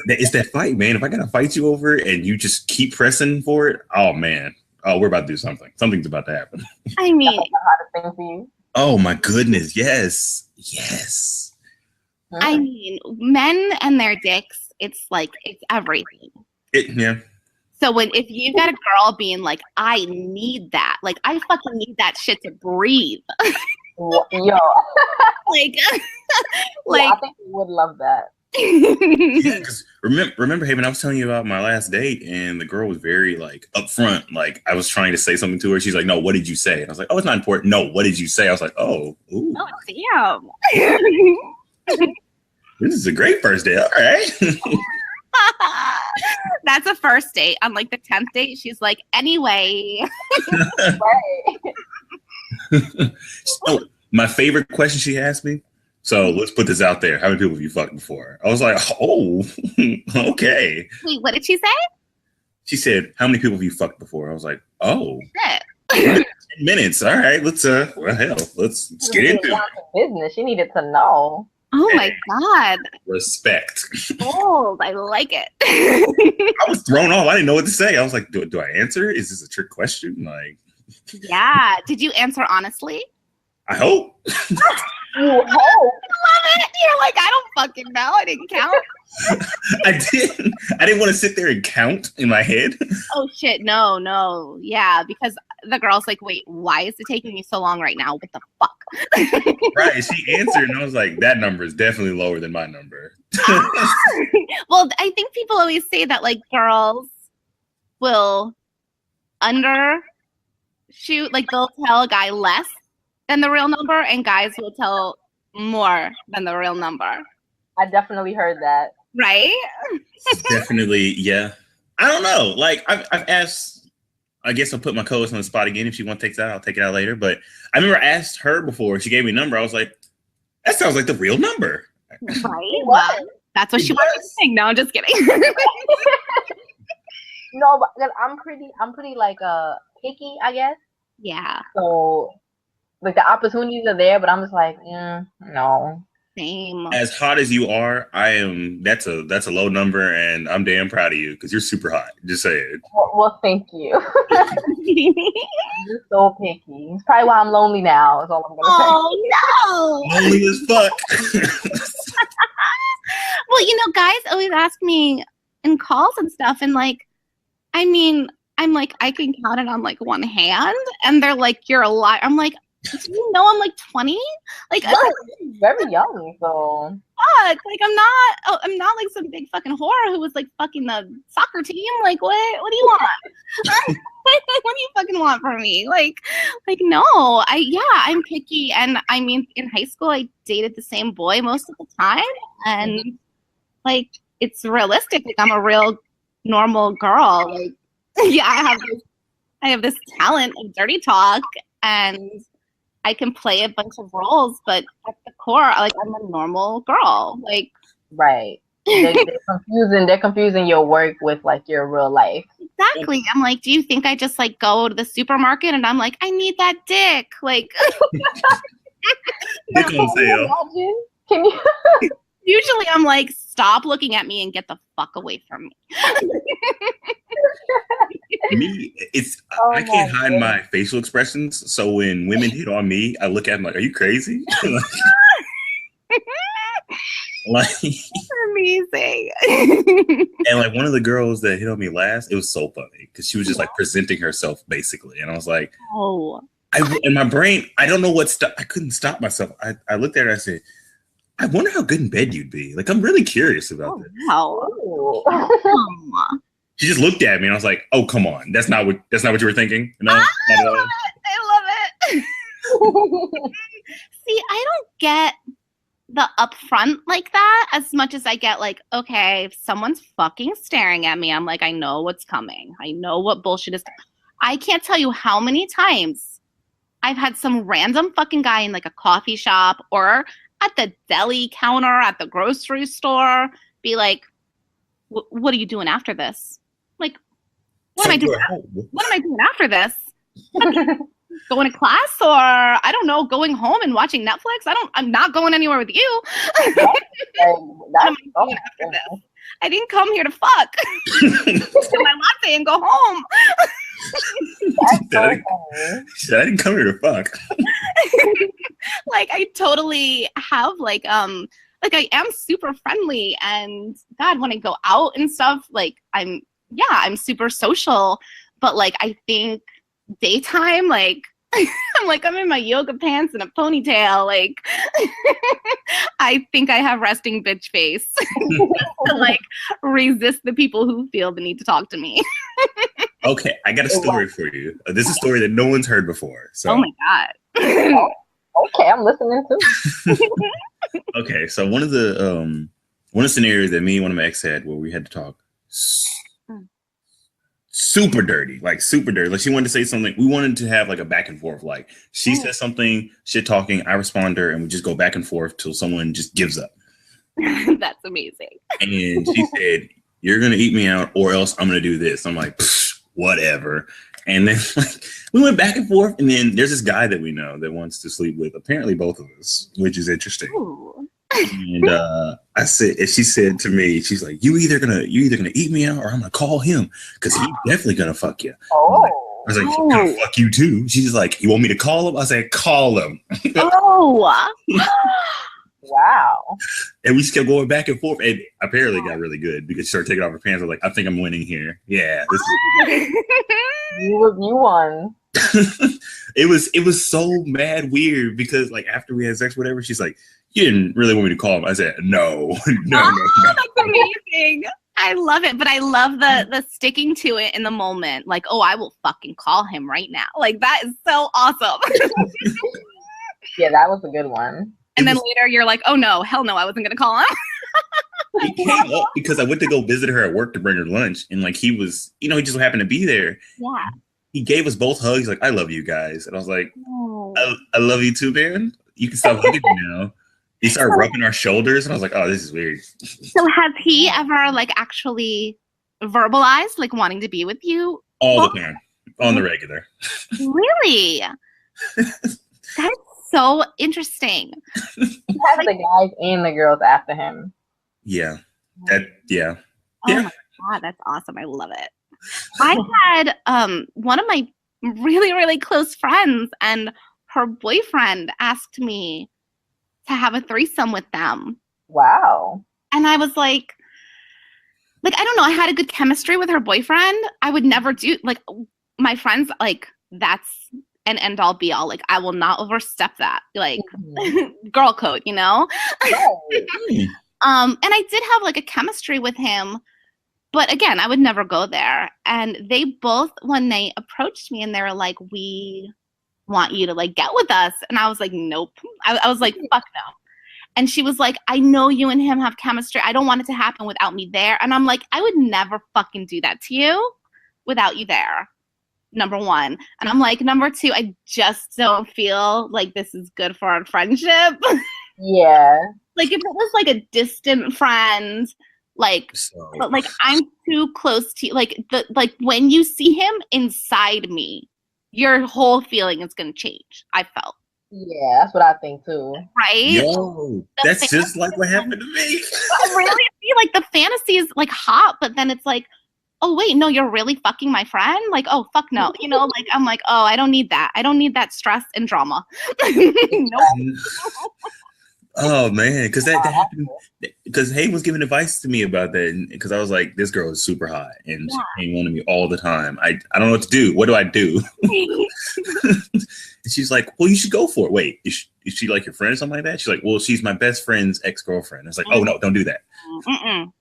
It's that fight, man. If I gotta fight you over it and you just keep pressing for it, oh man. Oh, we're about to do something. Something's about to happen. I mean, That's the hottest thing for you. Oh my goodness. Yes. Yes. I mean, men and their dicks, it's like, it's everything. Yeah. So if you've got a girl being like, I need that, like, I fucking need that shit to breathe. Yo. like, Yeah, I think you would love that. Yeah, because remember, Haven, I was telling you about my last date, and the girl was very like upfront. Like I was trying to say something to her. She's like, "No, what did you say?" And I was like, "Oh, it's not important." No, what did you say? I was like, "Oh, ooh. Oh, damn. This is a great first date." All right. That's a first date. On like the 10th date, she's like, anyway. Right. So, my favorite question she asked me. So let's put this out there. How many people have you fucked before? I was like, oh, okay. Wait, what did she say? She said, how many people have you fucked before? I was like, oh, Shit. 10 minutes. All right, let's let's get into it. Business. She needed to know. Oh my God. Respect. Bold. I like it. I was thrown off. I didn't know what to say. I was like, do I answer? Is this a trick question? Like, Yeah. Did you answer honestly? I hope. You hope. Love it. You're like, I don't fucking know. I didn't count. I didn't want to sit there and count in my head. Oh shit. No. Yeah. Because the girl's like, wait, why is it taking me so long right now? What the fuck? Right. She answered and I was like, that number is definitely lower than my number. Well, I think people always say that like girls will undershoot, like they'll tell a guy less than the real number, and guys will tell more than the real number. I definitely heard that. Right? Definitely, yeah. I don't know. Like I've asked. I guess I'll put my co-host on the spot again. If she wants to take that, I'll take it out later. But I remember I asked her before. She gave me a number. I was like, that sounds like the real number. Right? Well, that's what she wanted to think. No, I'm just kidding. No, but I'm pretty like picky, I guess. Yeah. So like the opportunities are there, but I'm just like, no. Same. As hot as you are, I am. That's a low number, and I'm damn proud of you because you're super hot. Just saying. Well, thank you. You're so picky. It's probably why I'm lonely now. Is all I'm gonna say. Oh no. Lonely as fuck. Well, guys always ask me in calls and stuff, and like, I mean, I'm like, I can count it on like one hand, and they're like, you're a liar. I'm like, do you know I'm like 20? Like, You're very young, so. Fuck, like I'm not like some big fucking whore who was like fucking the soccer team. Like, what do you want? What do you fucking want from me? Like no, I'm picky, and I mean, in high school I dated the same boy most of the time, and like it's realistic. Like I'm a real normal girl. Like, yeah, I have this talent of dirty talk, and I can play a bunch of roles, but at the core, like I'm a normal girl. Like, right. They're confusing your work with like your real life. Exactly. I'm like, do you think I just like go to the supermarket and I'm like, I need that dick? Like, dick on sale. Can you? Usually I'm like, stop looking at me and get the fuck away from me. Me, I can't hide my facial expressions. So when women hit on me, I look at them like, "Are you crazy?" Like amazing. And like one of the girls that hit on me last, it was so funny because she was just like presenting herself basically, and I was like, "Oh." In my brain, I don't know I couldn't stop myself. I looked at her and I said, I wonder how good in bed you'd be. Like, I'm really curious about this. Wow. She just looked at me and I was like, "Oh, come on. That's not what you were thinking." No, not I at all. love it. See, I don't get the upfront like that as much as I get like, okay, if someone's fucking staring at me, I'm like, I know what's coming. I know what bullshit is. I can't tell you how many times I've had some random fucking guy in like a coffee shop or at the deli counter at the grocery store be like, what are you doing after this? Like, what am I doing? What am I doing after this? Going to class, or I don't know, going home and watching Netflix? I'm not going anywhere with you. What am I doing after this? I didn't come here to fuck. Get my latte and go home. I didn't come here to fuck. Like, I totally have like I am super friendly, and God, when I go out and stuff, like I'm super social, but like I think daytime, like I'm in my yoga pants and a ponytail, like I think I have resting bitch face to like resist the people who feel the need to talk to me. Okay, I got a story for you. This is a story that no one's heard before. So. Oh my God. Okay, I'm listening too. Okay, so one of the scenarios that me and one of my ex had where we had to talk super dirty. Like she wanted to say something. We wanted to have like a back and forth. Like she says something, shit talking, I respond to her, and we just go back and forth till someone just gives up. That's amazing. And she said, "You're gonna eat me out, or else I'm gonna do this." I'm like, whatever. And then like, we went back and forth, and then there's this guy that we know that wants to sleep with apparently both of us, which is interesting. Ooh. And she said to me, she's like, "You either gonna eat me out, or I'm gonna call him because he's definitely gonna fuck you." Oh. I was like, "He's gonna fuck you too." She's like, "You want me to call him?" I said, "Call him." Oh. Wow. And we just kept going back and forth, and apparently it got really good because she started taking off her pants. I was like, "I think I'm winning here." Yeah, this is you won. It was so mad weird because like after we had sex, whatever, she's like, "You didn't really want me to call him." I said, "No, no." That's amazing. I love it, but I love the sticking to it in the moment. Like, oh, I will fucking call him right now. Like that is so awesome. Yeah, that was a good one. And then later you're like, oh no, hell no, I wasn't gonna call him. It came up because I went to go visit her at work to bring her lunch, and like he was, he just happened to be there. Yeah. He gave us both hugs. He's like, "I love you guys," and I was like, I love you too, man. You can stop hugging me now." He started rubbing our shoulders, and I was like, "Oh, this is weird." So has he ever like actually verbalized like wanting to be with you? All the time, on the regular. Really? That's so interesting. He has the guys and the girls after him. Yeah. Oh my God, that's awesome. I love it. I had one of my really, really close friends and her boyfriend asked me to have a threesome with them. Wow. And I was like, I don't know. I had a good chemistry with her boyfriend. I would never do, like, my friends, like, that's an end all be all. Like, I will not overstep that. Like, girl code, you know? Right. And I did have, like, a chemistry with him. But again, I would never go there. And they both, when they approached me and they were like, we want you to, like, get with us. And I was like, nope. I was like, fuck no. And she was like, I know you and him have chemistry. I don't want it to happen without me there. And I'm like, I would never fucking do that to you without you there. Number one. And I'm like, number two, I just don't feel like this is good for our friendship. Yeah. Like, if it was like a distant friend, like, but like I'm too close to you. Like, when you see him inside me, your whole feeling is gonna change. I felt. Yeah, that's what I think too. Right? Yo, that's just like what happened to me. I really feel like the fantasy is like hot, but then it's like, oh wait, no, you're really fucking my friend? Like, oh fuck no. You know, like I'm like, oh, I don't need that. I don't need that stress and drama. Nope. Oh man, because that happened. Because Hay was giving advice to me about that, because I was like, this girl is super hot, and she wanted me all the time. I don't know what to do. What do I do? And she's like, well, you should go for it. Wait, you is she like your friend or something like that? She's like, well, she's my best friend's ex-girlfriend. It's like, oh no, don't do that.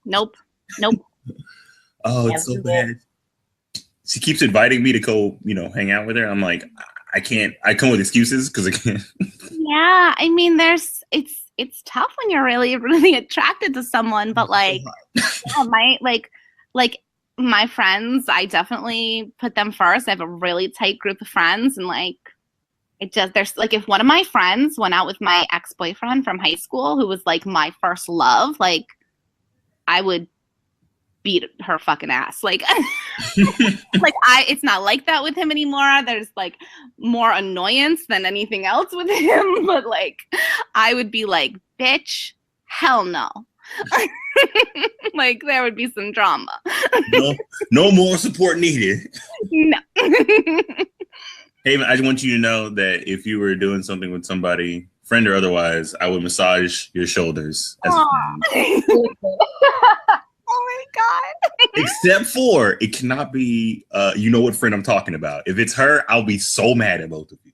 Nope. Oh, it's so bad. She keeps inviting me to go, hang out with her. I'm like, I can't. I come with excuses because I can't. Yeah, I mean, it's tough when you're really, really attracted to someone, but like, my friends, I definitely put them first. I have a really tight group of friends, and like, there's like, if one of my friends went out with my ex-boyfriend from high school, who was like my first love, like, I would beat her fucking ass. Like, it's not like that with him anymore. There's like more annoyance than anything else with him. But like, I would be like, bitch, hell no. Like, there would be some drama. No more support needed. No. Hey, man, I just want you to know that if you were doing something with somebody, friend or otherwise, I would massage your shoulders as a friend. Oh my God. Except for it cannot be, you know what friend I'm talking about. If it's her, I'll be so mad at both of you.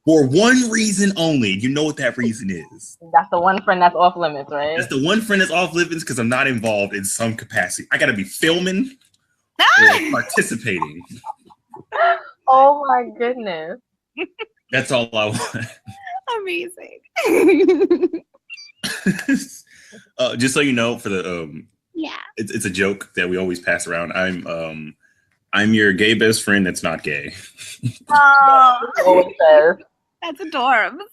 For one reason only. You know what that reason is. That's the one friend that's off limits, right? That's the one friend that's off limits because I'm not involved in some capacity. I got to be filming or participating. Oh my goodness. That's all I want. Amazing. Just so you know, for the yeah, it's a joke that we always pass around. I'm your gay best friend that's not gay. Oh, that's adorable.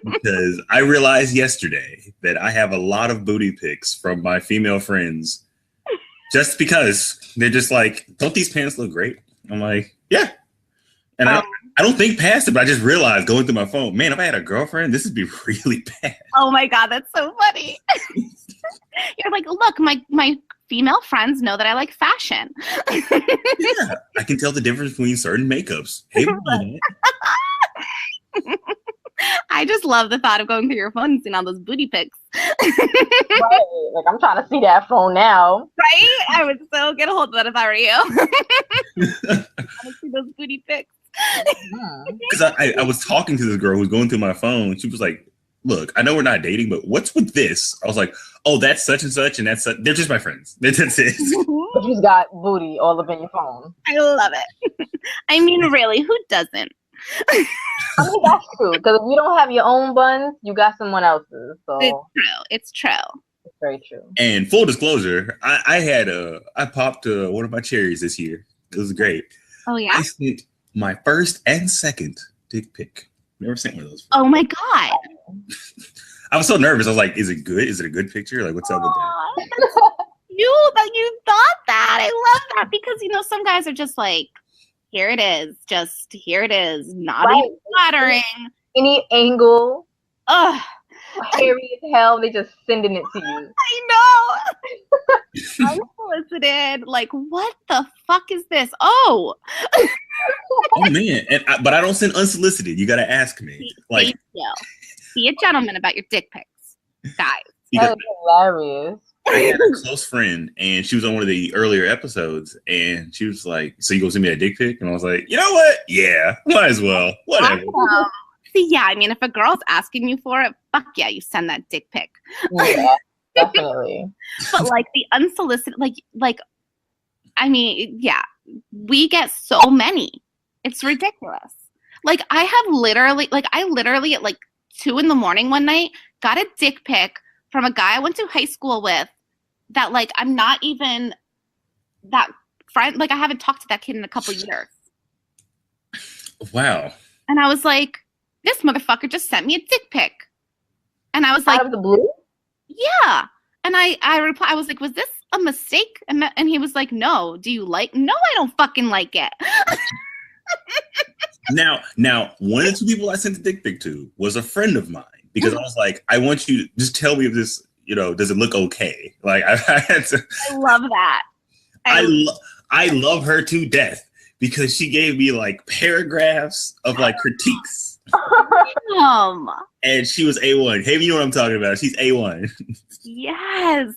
Because I realized yesterday that I have a lot of booty pics from my female friends, just because they're just like, "Don't these pants look great?" I'm like, "Yeah," and I don't think past it, but I just realized going through my phone, man, if I had a girlfriend, this would be really bad. Oh my God, that's so funny. You're like, look, my female friends know that I like fashion. Yeah, I can tell the difference between certain makeups. Hey, I just love the thought of going through your phone and seeing all those booty pics. Right. Like, I'm trying to see that phone now. Right? I would so get a hold of that if I were you. I want to see those booty pics. Because I was talking to this girl who was going through my phone. She was like, look, I know we're not dating, but what's with this? I was like, oh, that's such and such, and that's they're just my friends. That's it. But you got booty all up in your phone. I love it. I mean, really, who doesn't? I mean, that's true. Because if you don't have your own buns, you got someone else's. So It's true. It's very true. And full disclosure, I popped one of my cherries this year. It was great. Oh yeah. I sent my first and second dick pic. Never sent one of those. Oh my God. I was so nervous. I was like, is it good? Is it a good picture? Like, what's up with that? You thought that. I love that because, some guys are just like, here it is. Just here it is. Not even flattering. Any angle. Ugh. Hairy as hell. They just sending it to you. I know. Unsolicited. Like, what the fuck is this? Oh. Oh, man. But I don't send unsolicited. You got to ask me. Like, be a gentleman about your dick pics, guys. That's hilarious. I had a close friend, and she was on one of the earlier episodes, and she was like, so you go send me a dick pic? And I was like, you know what? Yeah, might as well. Whatever. See, yeah, I mean, if a girl's asking you for it, fuck yeah, you send that dick pic. Yeah, definitely. But like the unsolicited, I mean, yeah, we get so many. It's ridiculous. Like I literally at like 2 a.m. one night got a dick pic from a guy I went to high school with that like I'm not even that friend. Like I haven't talked to that kid in a couple years. Wow. And I was like, this motherfucker just sent me a dick pic. And I was like, out of the blue? Yeah. And I replied, I was like, was this a mistake? And he was like, no. Do you like? No, I don't fucking like it. Now, one of the 2 people I sent the dick pic to was a friend of mine because I was like, I want you to just tell me if this, does it look okay? Like I had to. I love that. I love her to death because she gave me like paragraphs of like critiques. And she was A1. Hey, you know what I'm talking about? She's A1. Yes.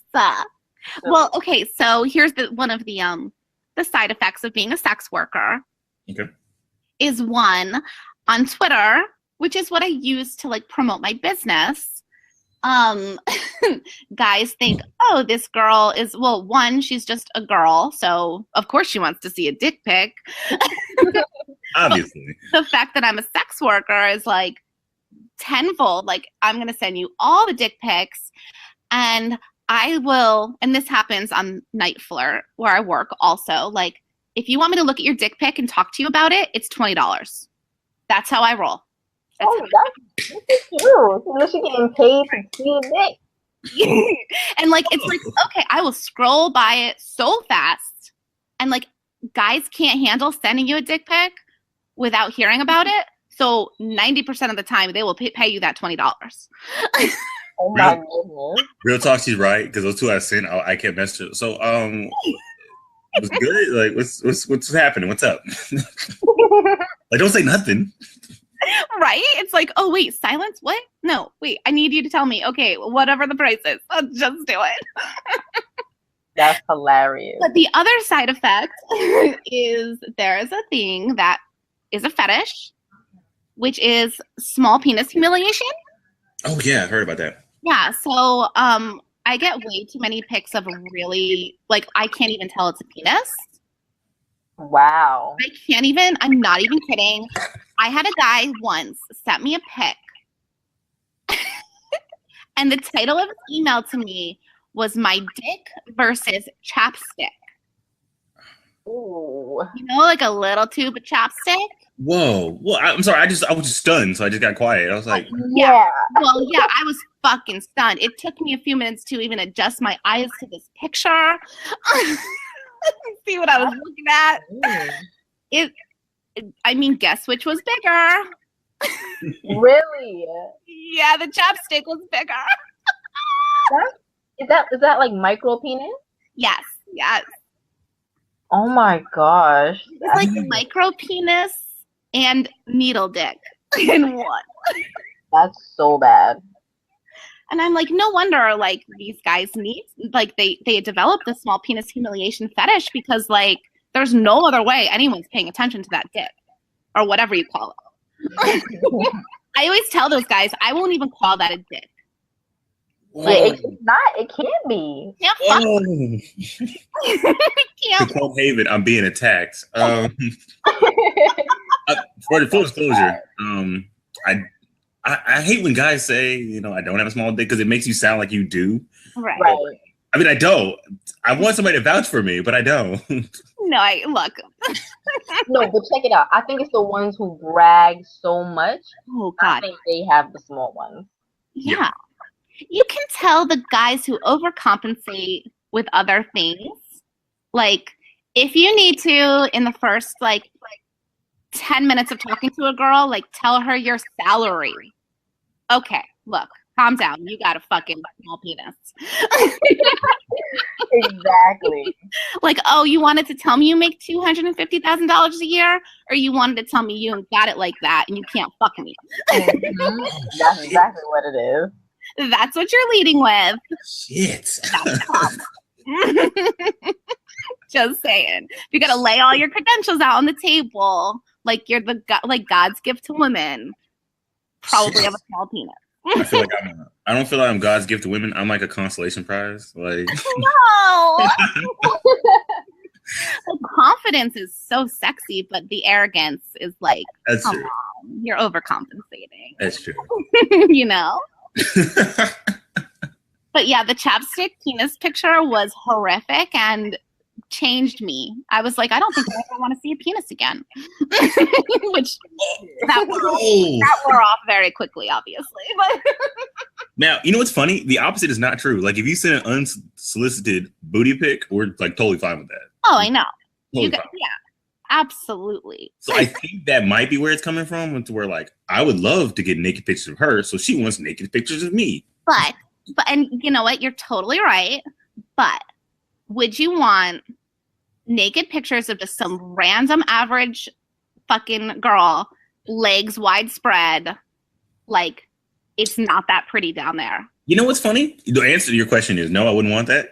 Well, okay. So here's one of the side effects of being a sex worker. Okay. Is one on Twitter. which is what I use to like promote my business. Guys think, oh, this girl is, well, one, she's just a girl, so of course she wants to see a dick pic. Obviously. The fact that I'm a sex worker is like tenfold. Like, I'm going to send you all the dick pics, and I will, and this happens on Night Flirt where I work also, like, if you want me to look at your dick pic and talk to you about it, it's $20. That's how I roll. That's true. So she's getting paid to see a dick. And like, it's like, okay, I will scroll by it so fast, and like, guys can't handle sending you a dick pic without hearing about it. So 90% of the time, they will pay you that $20. Oh my goodness. Real talk, she's right, because those two I sent, I kept messaging. So, what's good? Like, what's happening? What's up? Like, don't say nothing. Right? It's like, oh wait, silence? What? No, wait, I need you to tell me. Okay, whatever the price is, let's just do it. That's hilarious. But the other side effect is there is a thing that is a fetish, which is small penis humiliation. Oh yeah, I've heard about that. Yeah, so I get way too many pics of really, like, I can't even tell it's a penis. Wow. I can't even, I'm not even kidding. I had a guy once sent me a pic, and the title of his email to me was "My Dick versus Chapstick." Ooh. You know, like a little tube of chapstick. Whoa. Well, I'm sorry. I was just stunned, so I just got quiet. I was like, yeah. Well, yeah, I was fucking stunned. It took me a few minutes to even adjust my eyes to this picture. See what I was looking at. I mean, guess which was bigger? Really? Yeah, the chapstick was bigger. Is that like micro penis? Yes. Oh my gosh. It's like micro penis and needle dick in one. That's so bad. And I'm like, no wonder, like, these guys need, like, they develop the small penis humiliation fetish because, like, there's no other way anyone's paying attention to that dick or whatever you call it. I always tell those guys, I won't even call that a dick. Like, it's not. It can't be. To quote Haven, I'm being attacked. For the full disclosure, I hate when guys say, you know, I don't have a small dick because it makes you sound like you do. Right. I mean, I don't. I want somebody to vouch for me, but I don't. No, look. No, but check it out. I think it's the ones who brag so much. Oh, God. I think they have the small ones. Yeah. You can tell the guys who overcompensate with other things. Like, if you need to, in the first, like 10 minutes of talking to a girl, like, tell her your salary. Okay, look, calm down. You got a fucking small penis. Exactly. Like, oh, you wanted to tell me you make $250,000 a year? Or you wanted to tell me you ain't got it like that and you can't fuck me? Mm-hmm. That's exactly what it is. That's what you're leading with. Shit. Just saying. You got to lay all your credentials out on the table, like you're like God's gift to women. Probably have a small penis. I don't feel like I'm God's gift to women. I'm like a consolation prize. Like no. The confidence is so sexy, but the arrogance is like, that's come true. on, you're overcompensating. That's true. You know. But yeah, the chapstick penis picture was horrific and changed me. I was like, I don't think I ever want to see a penis again. Which that wore off very quickly, obviously. But now, you know what's funny? The opposite is not true. Like, if you send an unsolicited booty pic, we're like totally fine with that. Oh, I know. Totally Yeah, absolutely. So I think that might be where it's coming from, to where, like, I would love to get naked pictures of her, so she wants naked pictures of me. But and you know what? You're totally right. But would you want naked pictures of just some random average fucking girl, legs widespread? Like, it's not that pretty down there. You know what's funny? The answer to your question is no, I wouldn't want that.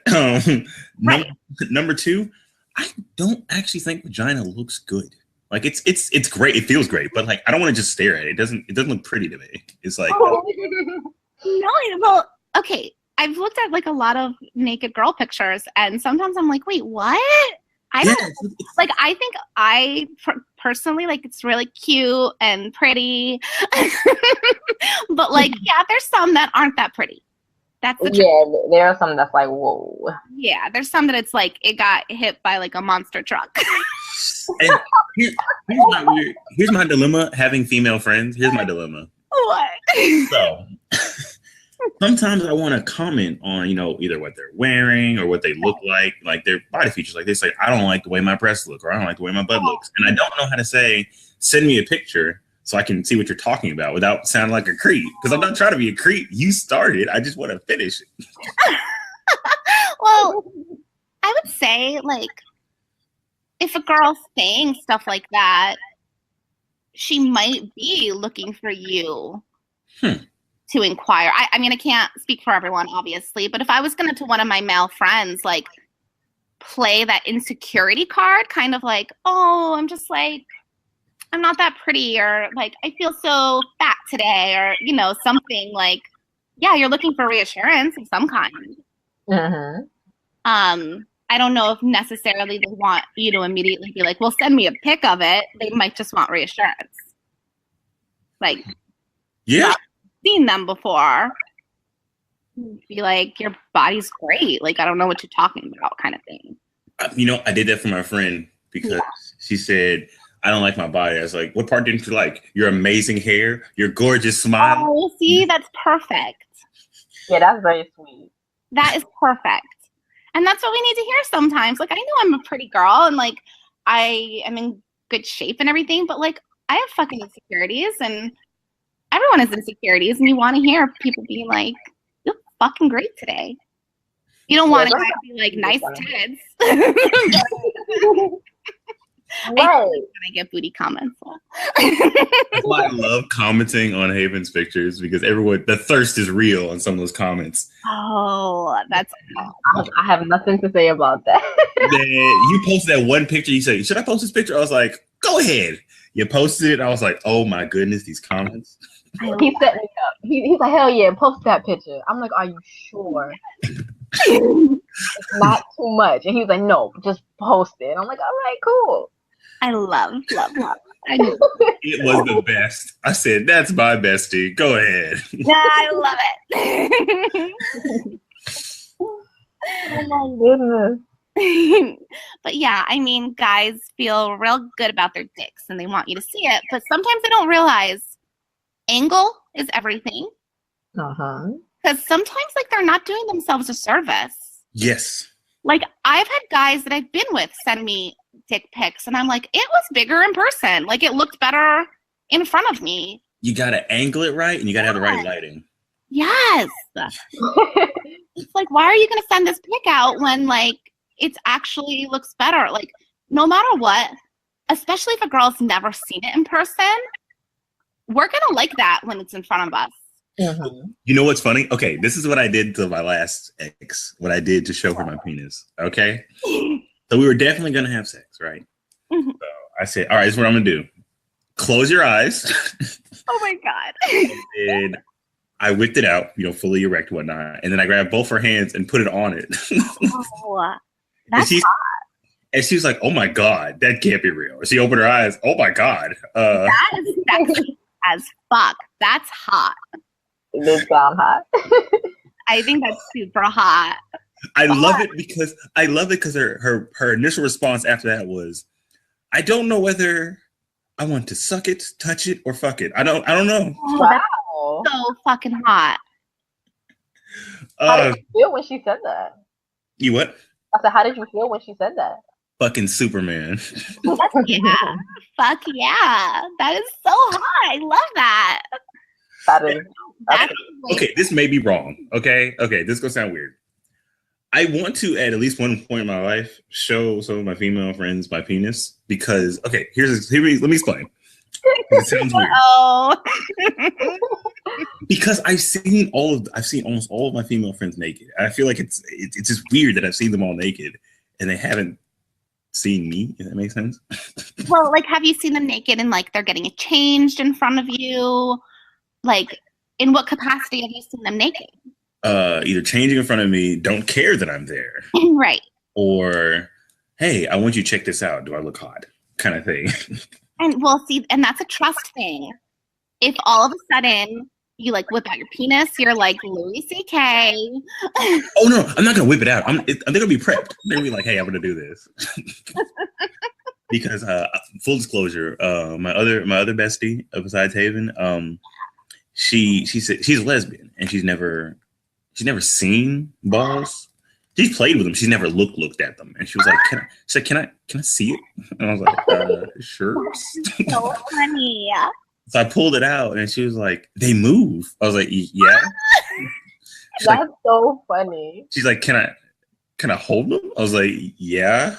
Right. Number two, I don't actually think vagina looks good. Like it's great. It feels great, but like I don't want to just stare at it. It doesn't look pretty to me. It's like No, well, okay. I've looked at like a lot of naked girl pictures, and sometimes I'm like, wait, what? I don't like. I think personally like it's really cute and pretty, but like, yeah, there's some that aren't that pretty. That's the truth. There are some that's like, whoa. Yeah, there's some that it's like it got hit by like a monster truck. And here's my dilemma. Having female friends. Here's my dilemma. What? So sometimes I want to comment on, either what they're wearing or what they look like their body features. Like they say, I don't like the way my breasts look, or I don't like the way my butt looks. And I don't know how to say, send me a picture so I can see what you're talking about without sounding like a creep. Because I'm not trying to be a creep. You started. I just want to finish it. Well, I would say, like, if a girl's saying stuff like that, she might be looking for you to inquire. I mean, I can't speak for everyone, obviously, but if I was going to one of my male friends, like, play that insecurity card, kind of like, oh, I'm just like, I'm not that pretty, or like, I feel so fat today, or, something like, yeah, you're looking for reassurance of some kind. Mm-hmm. I don't know if necessarily they want you to immediately be like, well, send me a pic of it. They might just want reassurance. Like, yeah, I've seen them before. Be like, your body's great. Like, I don't know what you're talking about, kind of thing. I did that for my friend because she said, I don't like my body. I was like, what part didn't you like? Your amazing hair, your gorgeous smile. Oh, see, that's perfect. Yeah, that's very sweet. That is perfect. And that's what we need to hear sometimes. Like, I know I'm a pretty girl and like I am in good shape and everything, but like I have fucking insecurities, and everyone has insecurities, and you want to hear people being like, you look fucking great today. You don't want to be like, nice tits. Right. I get booty comments. That's why I love commenting on Haven's pictures, because the thirst is real on some of those comments. Oh, that's I have nothing to say about that. Then you posted that one picture. You said, should I post this picture? I was like, go ahead. You posted it. I was like, oh my goodness, these comments. He set me up. He's like, hell yeah, post that picture. I'm like, are you sure? It's not too much. And he was like, no, just post it. I'm like, all right, cool. I love. It was the best. I said, that's my bestie. Go ahead. Yeah, I love it. Oh my goodness. But yeah, I mean, guys feel real good about their dicks and they want you to see it, but sometimes they don't realize angle is everything. Because sometimes like they're not doing themselves a service. Yes. Like I've had guys that I've been with send me dick pics, and I'm like, it was bigger in person. Like it looked better in front of me. You gotta angle it right, and you gotta have the right lighting. Yes. It's like, why are you gonna send this pic out when like it's actually looks better? Like no matter what, especially if a girl's never seen it in person, we're gonna like that when it's in front of us. You know what's funny? Okay, this is what I did to my last ex. What I did to show her my penis. Okay, so we were definitely gonna have sex, right? So I said, "All right, this is what I'm gonna do. Close your eyes." Oh my god! And I whipped it out, fully erect, whatnot, and then I grabbed both her hands and put it on it. Oh, that's hot. And she was like, "Oh my god, that can't be real." She opened her eyes. Oh my god, that is sexy as fuck. That's hot. It does sound hot. I think that's super hot. I love it because her initial response after that was, I don't know whether I want to suck it, touch it, or fuck it. I don't know. Oh, wow. That's so fucking hot. How did you feel when she said that? You what? I said, how did you feel when she said that? Fucking Superman. Yeah. Fuck yeah. That is so hot. I love that. Okay, this may be wrong. Okay, this is gonna sound weird. I want to, at least one point in my life, show some of my female friends my penis because, okay, let me explain. It sounds weird. Oh. Because I've seen almost all of my female friends naked. I feel like it's just weird that I've seen them all naked and they haven't seeing me, if that makes sense. Well, like, have you seen them naked and like they're getting it changed in front of you? Like, in what capacity have you seen them naked? Either changing in front of me, don't care that I'm there. Right. Or, hey, I want you to check this out. Do I look hot? Kind of thing. And well, see, and that's a trust thing. If all of a sudden you like whip out your penis, you're like Louis C.K. Oh no, I'm not gonna whip it out. They're gonna be prepped. They're gonna be like, hey, I'm gonna do this. Because full disclosure, my other bestie besides Haven, she said she's a lesbian and she's never seen balls. She's played with them. She's never looked at them. And she was like, can I see it? And I was like, sure. So funny. So I pulled it out and she was like, they move. I was like, yeah. That's like, so funny. She's like, can I hold them? I was like, yeah.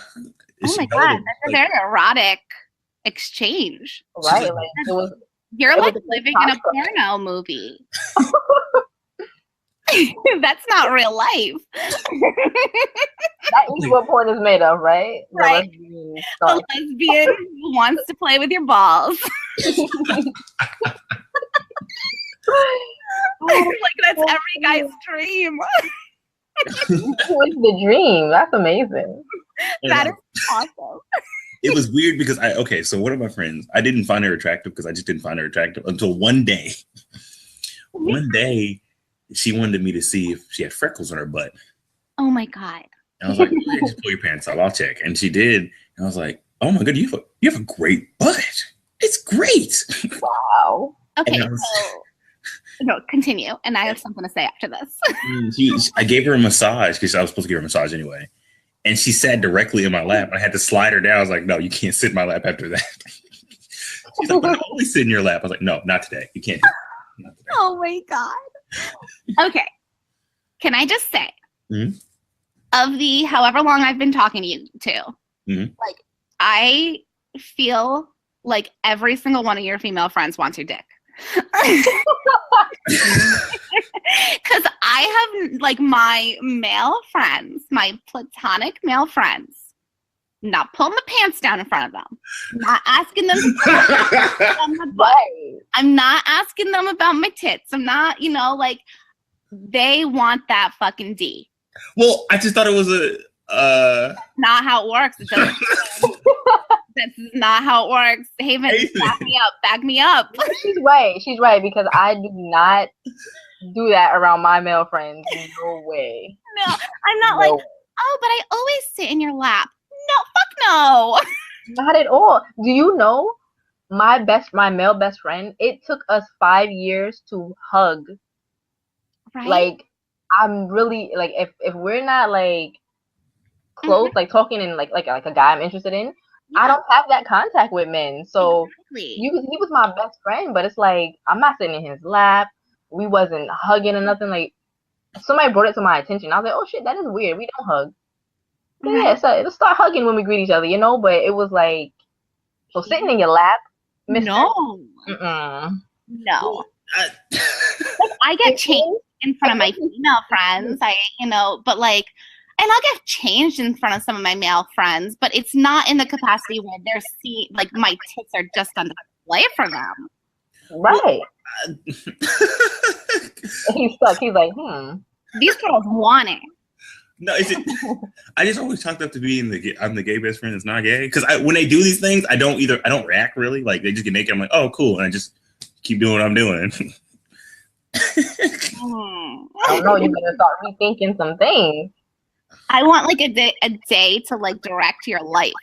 Oh my God, that's a very erotic exchange. Right. Like, you're like living in a porno movie. That's not real life. That is what porn is made of, right? Right. A lesbian who wants to play with your balls. Like that's every guy's dream. It's the dream. That's amazing. That is awesome. It was weird because so one of my friends, I didn't find her attractive because I just didn't find her attractive until one day. One day, she wanted me to see if she had freckles on her butt. Oh my God. And I was like, hey, just pull your pants up. I'll check. And she did. And I was like, oh my God, you have a great butt. It's great. Wow. Okay, no, continue. And I have something to say after this. I gave her a massage because I was supposed to give her a massage anyway. And she sat directly in my lap. I had to slide her down. I was like, no, you can't sit in my lap after that. She's like, but I always sit in your lap. I was like, no, not today. You can't do it. Oh my God. Okay. Can I just say, of the however long I've been talking to you like, I feel like every single one of your female friends wants your dick. Because I have like my male friends, my platonic male friends, not pulling the pants down in front of them, not asking them my butt. I'm not asking them about my tits. I'm not, like they want that fucking D. Well, I just thought it was not how it works. It doesn't. That's not how it works. Haven, back me up. She's right because I do not do that around my male friends. No way. No, I'm not like, oh, but I always sit in your lap. No, fuck no. Not at all. Do you know my male best friend? It took us 5 years to hug. Right. Like, I'm really like, if we're not like close, like talking and like a guy I'm interested in, I don't have that contact with men. So he was my best friend, but it's like I'm not sitting in his lap. We wasn't hugging or nothing. Like somebody brought it to my attention. I was like, oh shit, that is weird. We don't hug. Yeah, so let's start hugging when we greet each other, But it was like, so sitting in your lap, mister? No. No. Like, I get changed in front of my female friends. But like, and I'll get changed in front of some of my male friends, but it's not in the capacity where they're like my tits are just on display for them. Right. He's stuck. He's like, These girls want it. No, I just always chalked up to being I'm the gay best friend that's not gay. Because when they do these things, I don't react really. Like they just get naked. I'm like, oh, cool. And I just keep doing what I'm doing. I don't know. You better start rethinking some things. I want like a day to like direct your life.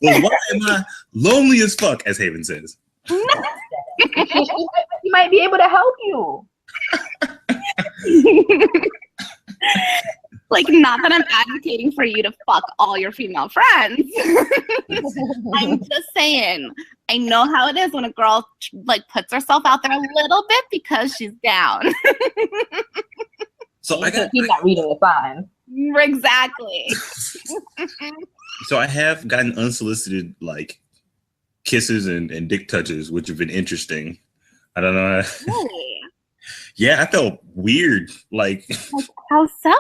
Well, why am I lonely as fuck, as Haven says? He might be able to help you. Like, not that I'm advocating for you to fuck all your female friends. I'm just saying, I know how it is when a girl like puts herself out there a little bit because she's down. So he's not reading the signs. Exactly. So I have gotten unsolicited like kisses and dick touches, which have been interesting. I don't know. Really? Yeah, I felt weird. Like how so?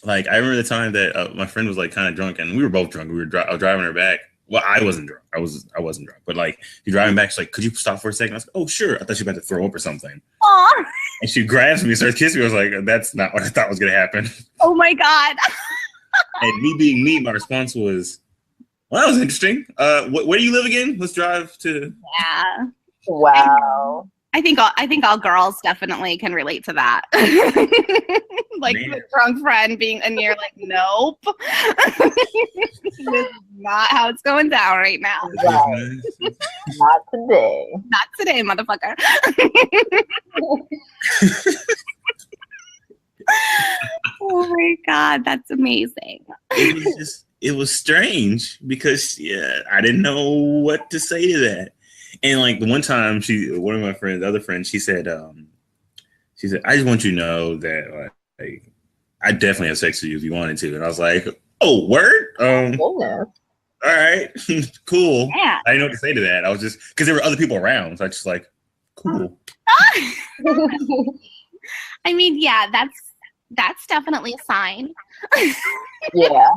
Like I remember the time that my friend was like kind of drunk, and we were both drunk. I was driving her back. Well, I wasn't drunk. I wasn't drunk, but like she's driving back. She's like, "Could you stop for a second?" I was like, "Oh, sure." I thought she was about to throw up or something. Aw. And she grabs me, starts kissing me. I was like, "That's not what I thought was gonna happen." Oh my God. And me being me, my response was, "Well, that was interesting. Where do you live again? Let's drive to." Yeah. Wow. I think all girls definitely can relate to that. Like Man. the drunk friend being, and you're like, nope. This is not how it's going down right now. Right. Not today. Not today, motherfucker. Oh my God, that's amazing. It was strange because I didn't know what to say to that. And like the one time one of my friends, the other friend, she said, I just want you to know that like I definitely have sex with you if you wanted to. And I was like, oh, word? Goodness. All right, cool. Yeah. I didn't know what to say to that. I was just, because there were other people around. So I was just like, cool. I mean, yeah, that's definitely a sign. Yeah.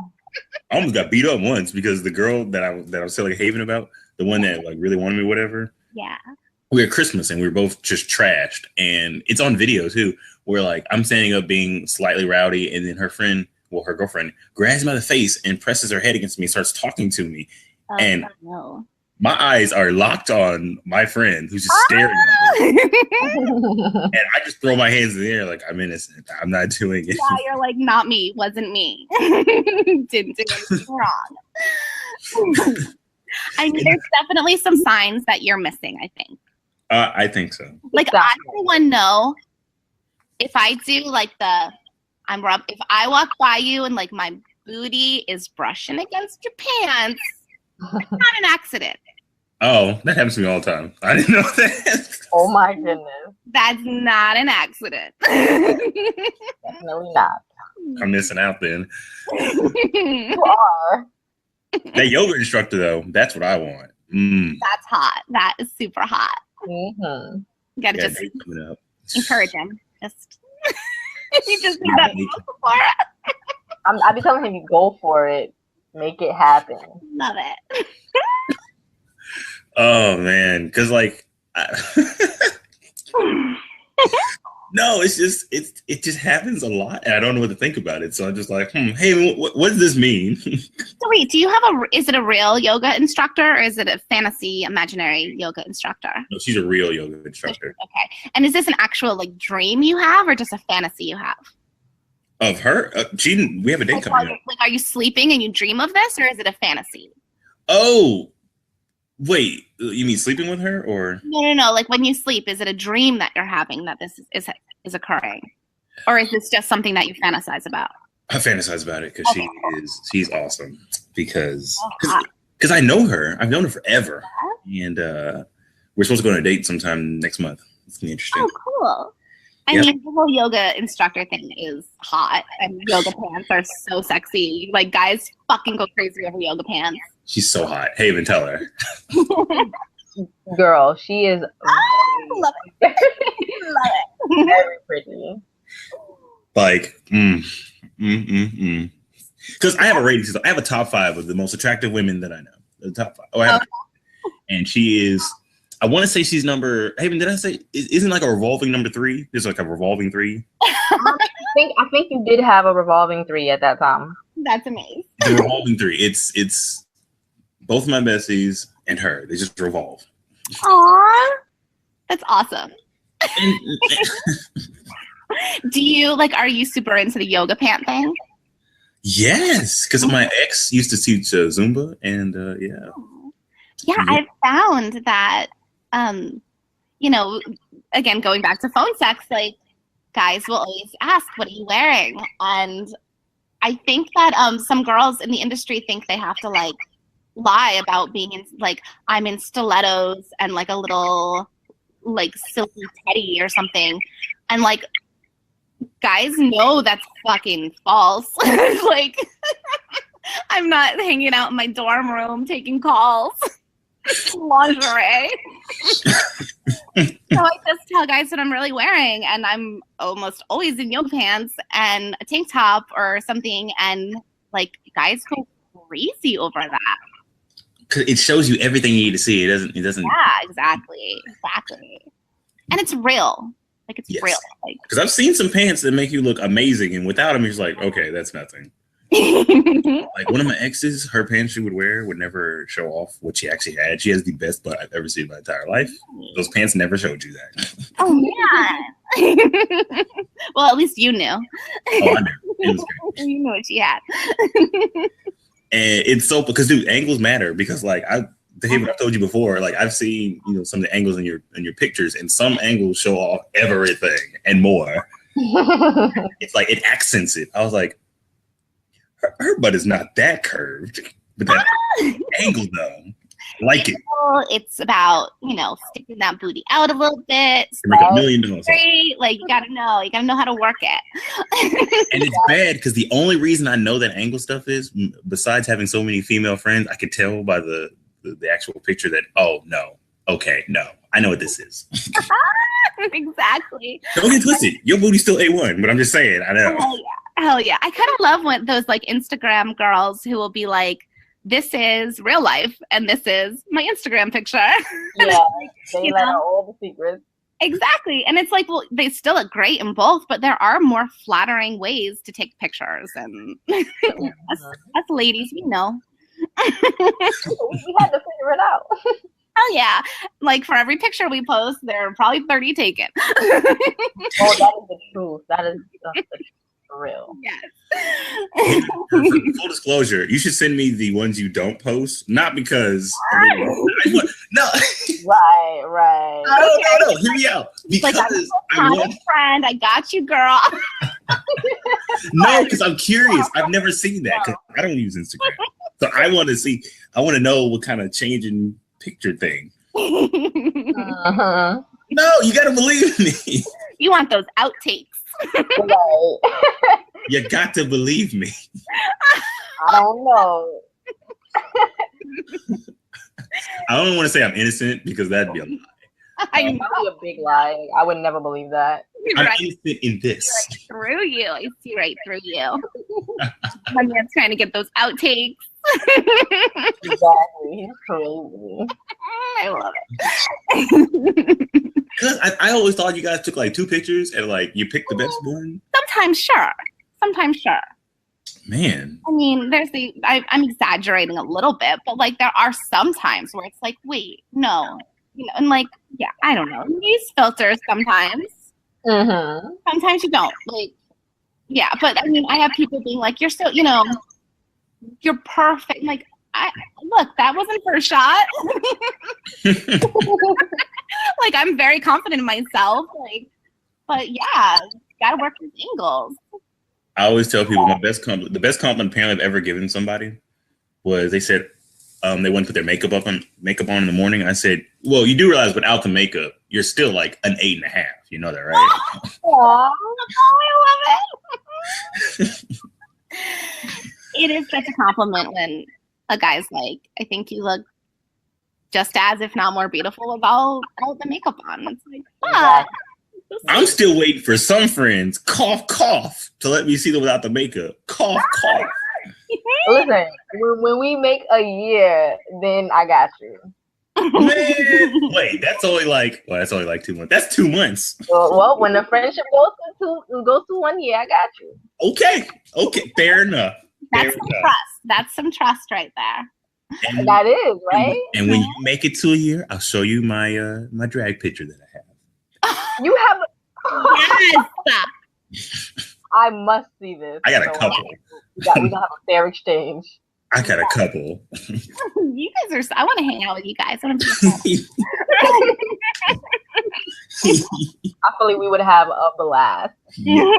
I almost got beat up once because the girl that I was telling Haven about, the one that like really wanted me, whatever. Yeah. We were at Christmas and we were both just trashed, and it's on video too. Where like I'm standing up being slightly rowdy, and then her girlfriend, grabs me by the face and presses her head against me, and starts talking to me, and no. my eyes are locked on my friend who's just staring at me, and I just throw my hands in the air like I'm innocent. I'm not doing it. Yeah, you're like, not me, wasn't me. Didn't do anything wrong. I mean, there's definitely some signs that you're missing, I think. I think so. Like, I for one know if I do like if I walk by you and like my booty is brushing against your pants, it's not an accident. Oh, that happens to me all the time. I didn't know that. Oh my goodness. That's not an accident. Definitely not. I'm missing out then. You are. That yoga instructor though, that's what I want. That's hot. That is super hot. Mm-hmm. You gotta Yeah, just date coming up. encourage him. Just you just need that support. I be telling him, you go for it, make it happen. Love it. Oh man, because like, no, it's just it just happens a lot, and I don't know what to think about it. So I'm just like, hey, what does this mean? So wait, do you have is it a real yoga instructor or is it a fantasy imaginary yoga instructor? No, she's a real yoga instructor. Okay. And is this an actual like dream you have or just a fantasy you have? Of her, we have a date coming up. Like, are you sleeping and you dream of this, or is it a fantasy? Oh, wait, you mean sleeping with her, or No. Like when you sleep, is it a dream that you're having that this is occurring, or is this just something that you fantasize about? I fantasize about it because she's awesome. Because I know her, I've known her forever, and we're supposed to go on a date sometime next month. It's gonna be interesting. Oh, cool. I mean, the whole yoga instructor thing is hot, and yoga pants are so sexy. Like, guys fucking go crazy over yoga pants. She's so hot. Haven, tell her. Girl, she is Love it. Love it. very pretty. Like, Because I have a rating system. I have a top 5 of the most attractive women that I know. The top 5. And she is. I want to say she's number. Haven, did I say? Isn't like a revolving number 3? There's like a revolving 3. I think you did have a revolving 3 at that time. That's amazing. The revolving 3. It's both my besties and her. They just revolve. Aww, that's awesome. Do you are you super into the yoga pant thing? Yes, because my ex used to teach Zumba, and yeah. Yeah, I've found that, again, going back to phone sex, like, guys will always ask, what are you wearing? And I think that some girls in the industry think they have to, like, lie about being in, like, I'm in stilettos and, like, a little, like, silky teddy or something. And, like, guys know that's fucking false. Like, I'm not hanging out in my dorm room taking calls. Lingerie. So I just tell guys what I'm really wearing, and I'm almost always in yoga pants and a tank top or something, and like guys go crazy over that. Cause it shows you everything you need to see. It doesn't. Yeah, exactly. And it's real. Like it's real. Like, because I've seen some pants that make you look amazing, and without them, you're just like, okay, that's nothing. Like one of my exes, her pants she would wear would never show off what she actually had. She has the best butt I've ever seen in my entire life. Those pants never showed you that. Oh man. Well, at least you knew. Oh, I knew. It was great. You knew what she had. And it's so because dude, angles matter because like I've told you before, like I've seen some of the angles in your pictures, and some angles show off everything and more. It's like it accents it. I was like, her butt is not that curved, but that angle though, like it. It's about sticking that booty out a little bit. Make $1 million. Great, like you gotta know how to work it. And it's bad because the only reason I know that angle stuff is, besides having so many female friends, I could tell by the actual picture that I know what this is. Exactly. Don't get twisted. Your booty's still A1, but I'm just saying, I know. Hell yeah. I kind of love when those like Instagram girls who will be like, this is real life and this is my Instagram picture. Yeah, they let out all the secrets. Exactly. And it's like, well, they still look great in both, but there are more flattering ways to take pictures. And us ladies, we know. We had to figure it out. Oh yeah. Like for every picture we post, there are probably 30 taken. Oh, that is the truth. That's the real. Yes. For full disclosure, you should send me the ones you don't post, not because no. Right. No. Hear me out. Because I want a friend. I got you, girl. No, because I'm curious. I've never seen that because I don't use Instagram, so I want to see. I want to know what kind of changing picture thing. Uh-huh. No, you gotta believe me. You want those outtakes. Right. You got to believe me. I don't know. I don't want to say I'm innocent because that'd be a lie. I know. That would be a big lie. I would never believe that. I'm Right innocent in this. through you. I see right through you. My man's trying to get those outtakes. Exactly. He's crazy. I love it. Because I always thought you guys took like 2 pictures and like you picked the best one. Sometimes sure. Man. I mean, I'm exaggerating a little bit, but like there are some times where it's like, wait, no. And like, yeah, I don't know. You use filters sometimes. Mm-hmm. Sometimes you don't. Like, yeah, but I mean, I have people being like, you're so, you're perfect. Like, look, that wasn't first shot. Like, I'm very confident in myself. Like, but yeah, gotta work with angles. I always tell people the best compliment apparently I've ever given somebody was they said they wouldn't put their makeup on in the morning. I said, well, you do realize without the makeup, you're still like an 8.5. You know that, right? Aww. I love it. It is such a compliment when a guy's like, I think you look just as, if not more beautiful without the makeup on. It's like, fuck. I'm still waiting for some friends, cough, to let me see them without the makeup. Cough. Listen, when we make a year, then I got you. Man, wait, that's only like 2 months. That's 2 months. Well, when the friendship goes to 1 year, I got you. Okay, fair enough. That's some trust right there. And that is right. And when you make it to a year, I'll show you my my drag picture that I have. You have. Yes. I must see this. I got a couple. We gonna have a fair exchange. I got a couple. You guys are. I want to hang out with you guys. I want to be. I feel like we would have a blast. Yeah.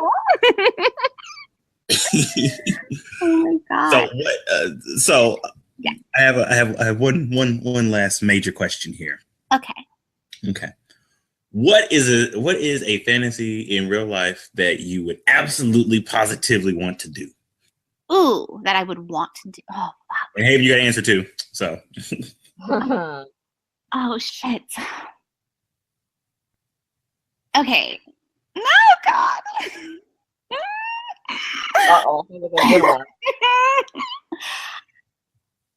Oh my god. So yeah. I have one last major question here. Okay. What is a fantasy in real life that you would absolutely positively want to do? Ooh, that I would want to do. Oh, wow. And hey, you got to answer too. So. Oh shit. Okay. No, God. Uh-oh. That was a good one.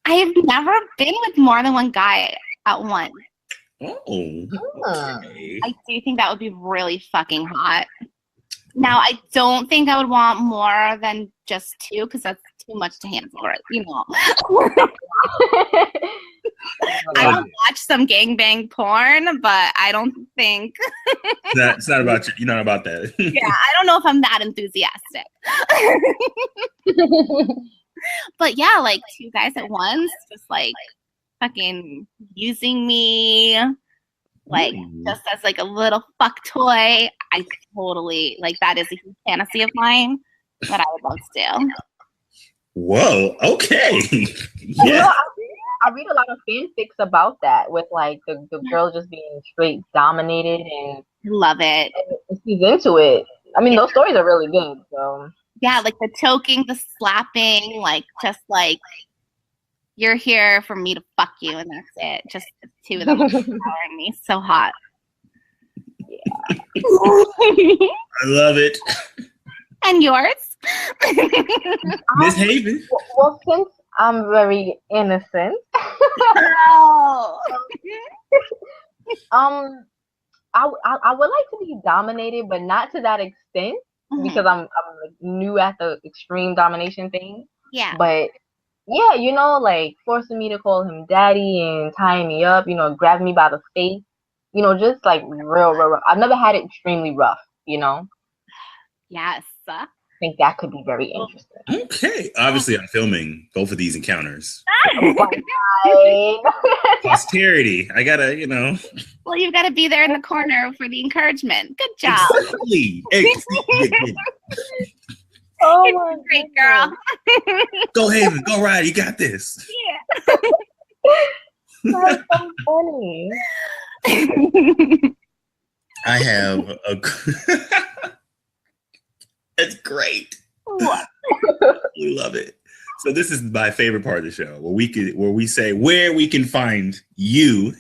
I've never been with more than one guy at once. Oh, okay. I do think that would be really fucking hot. Now, I don't think I would want more than just two because that's too much to handle, you know. I will watch some gangbang porn, but I don't think. It's not about you. You're not about that. Yeah, I don't know if I'm that enthusiastic. But yeah, like two guys at once, just like fucking using me, like just as like a little fuck toy. I totally like that is a huge fantasy of mine that I would love to do. Whoa. Okay. You know, Yeah. I read a lot of fanfics about that with like the girl just being straight dominated and Love it. she's into it. I mean, those stories are really good. So Yeah, like the choking, the slapping, like just like you're here for me to fuck you and that's it. Just the two of them empowering me. So hot. yeah. I love it. And yours? Miss Haven. Well, since I'm very innocent, Oh. I would like to be dominated, but not to that extent because I'm like new at the extreme domination thing. Yeah. But yeah, you know, like forcing me to call him daddy and tying me up, you know, grabbing me by the face, you know, just like real rough. I've never had it extremely rough, you know. Yes. I think that could be very interesting. Okay. Obviously, I'm filming both of these encounters. Right. Posterity. I gotta, you know. Well, you've got to be there in the corner for the encouragement. Good job. Exactly. Oh You're my doing great, girl. Go Haven. Go Ryder. You got this. Yeah. That's so funny. I have a. That's great. We love it. So this is my favorite part of the show, where we say where we can find you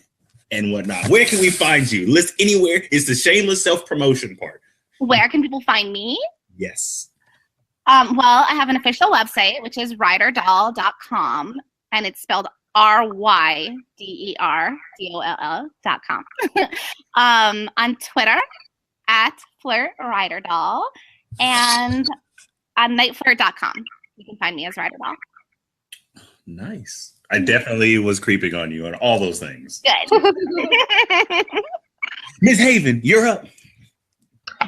and whatnot. Where can we find you? List anywhere. It's the shameless self-promotion part. Where can people find me? Yes. Well, I have an official website, which is ryderdoll.com, and it's spelled RYDERDOLL.com. On Twitter, at FlirtRyderdoll, and on nightflirt.com. You can find me as Ryderdoll. Nice. I definitely was creeping on you on all those things. Good. Miss Haven, you're up.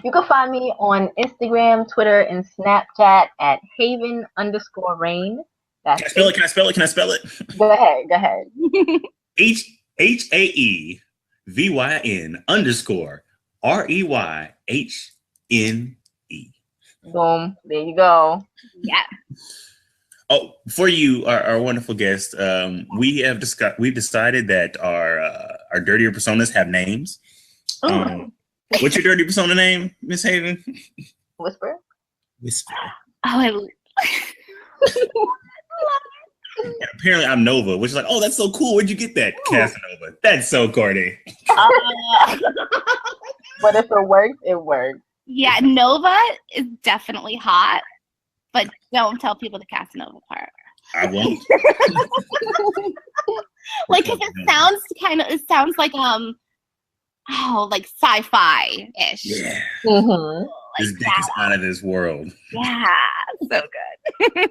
You can find me on Instagram, Twitter, and Snapchat at Haven_Rain. That's Can I spell it? Go ahead. HAVYN_REYHNE. Boom. There you go. Yeah. Oh, for you, our wonderful guest, we've decided that our dirtier personas have names. What's your dirty persona name, Miss Haven? Whisper. Oh, And apparently I'm Nova, which is like, oh, that's so cool. Where'd you get that, Casanova? That's so corny. But if it works, it works. yeah, Nova is definitely hot, but don't tell people the Casanova part. I won't. Like, cause it sounds like like sci-fi-ish. Yeah. Mm-hmm. This dick is out of this world. Yeah, so good.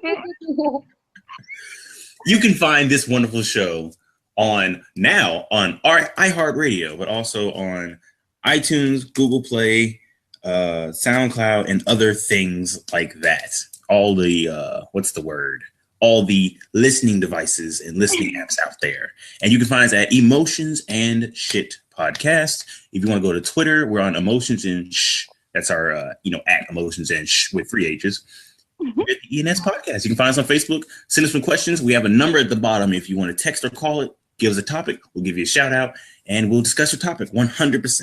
You can find this wonderful show on our iHeartRadio, but also on iTunes, Google Play, SoundCloud, and other things like that. All the all the listening devices and listening apps out there. And you can find us at Emotions and Shit Podcast. If you want to go to Twitter, we're on Emotions and Shh. That's our at Emotions and Shh with 3 H's. With ENS Podcast. You can find us on Facebook. Send us some questions. We have a number at the bottom. If you want to text or call it, give us a topic. We'll give you a shout out and we'll discuss your topic 100%.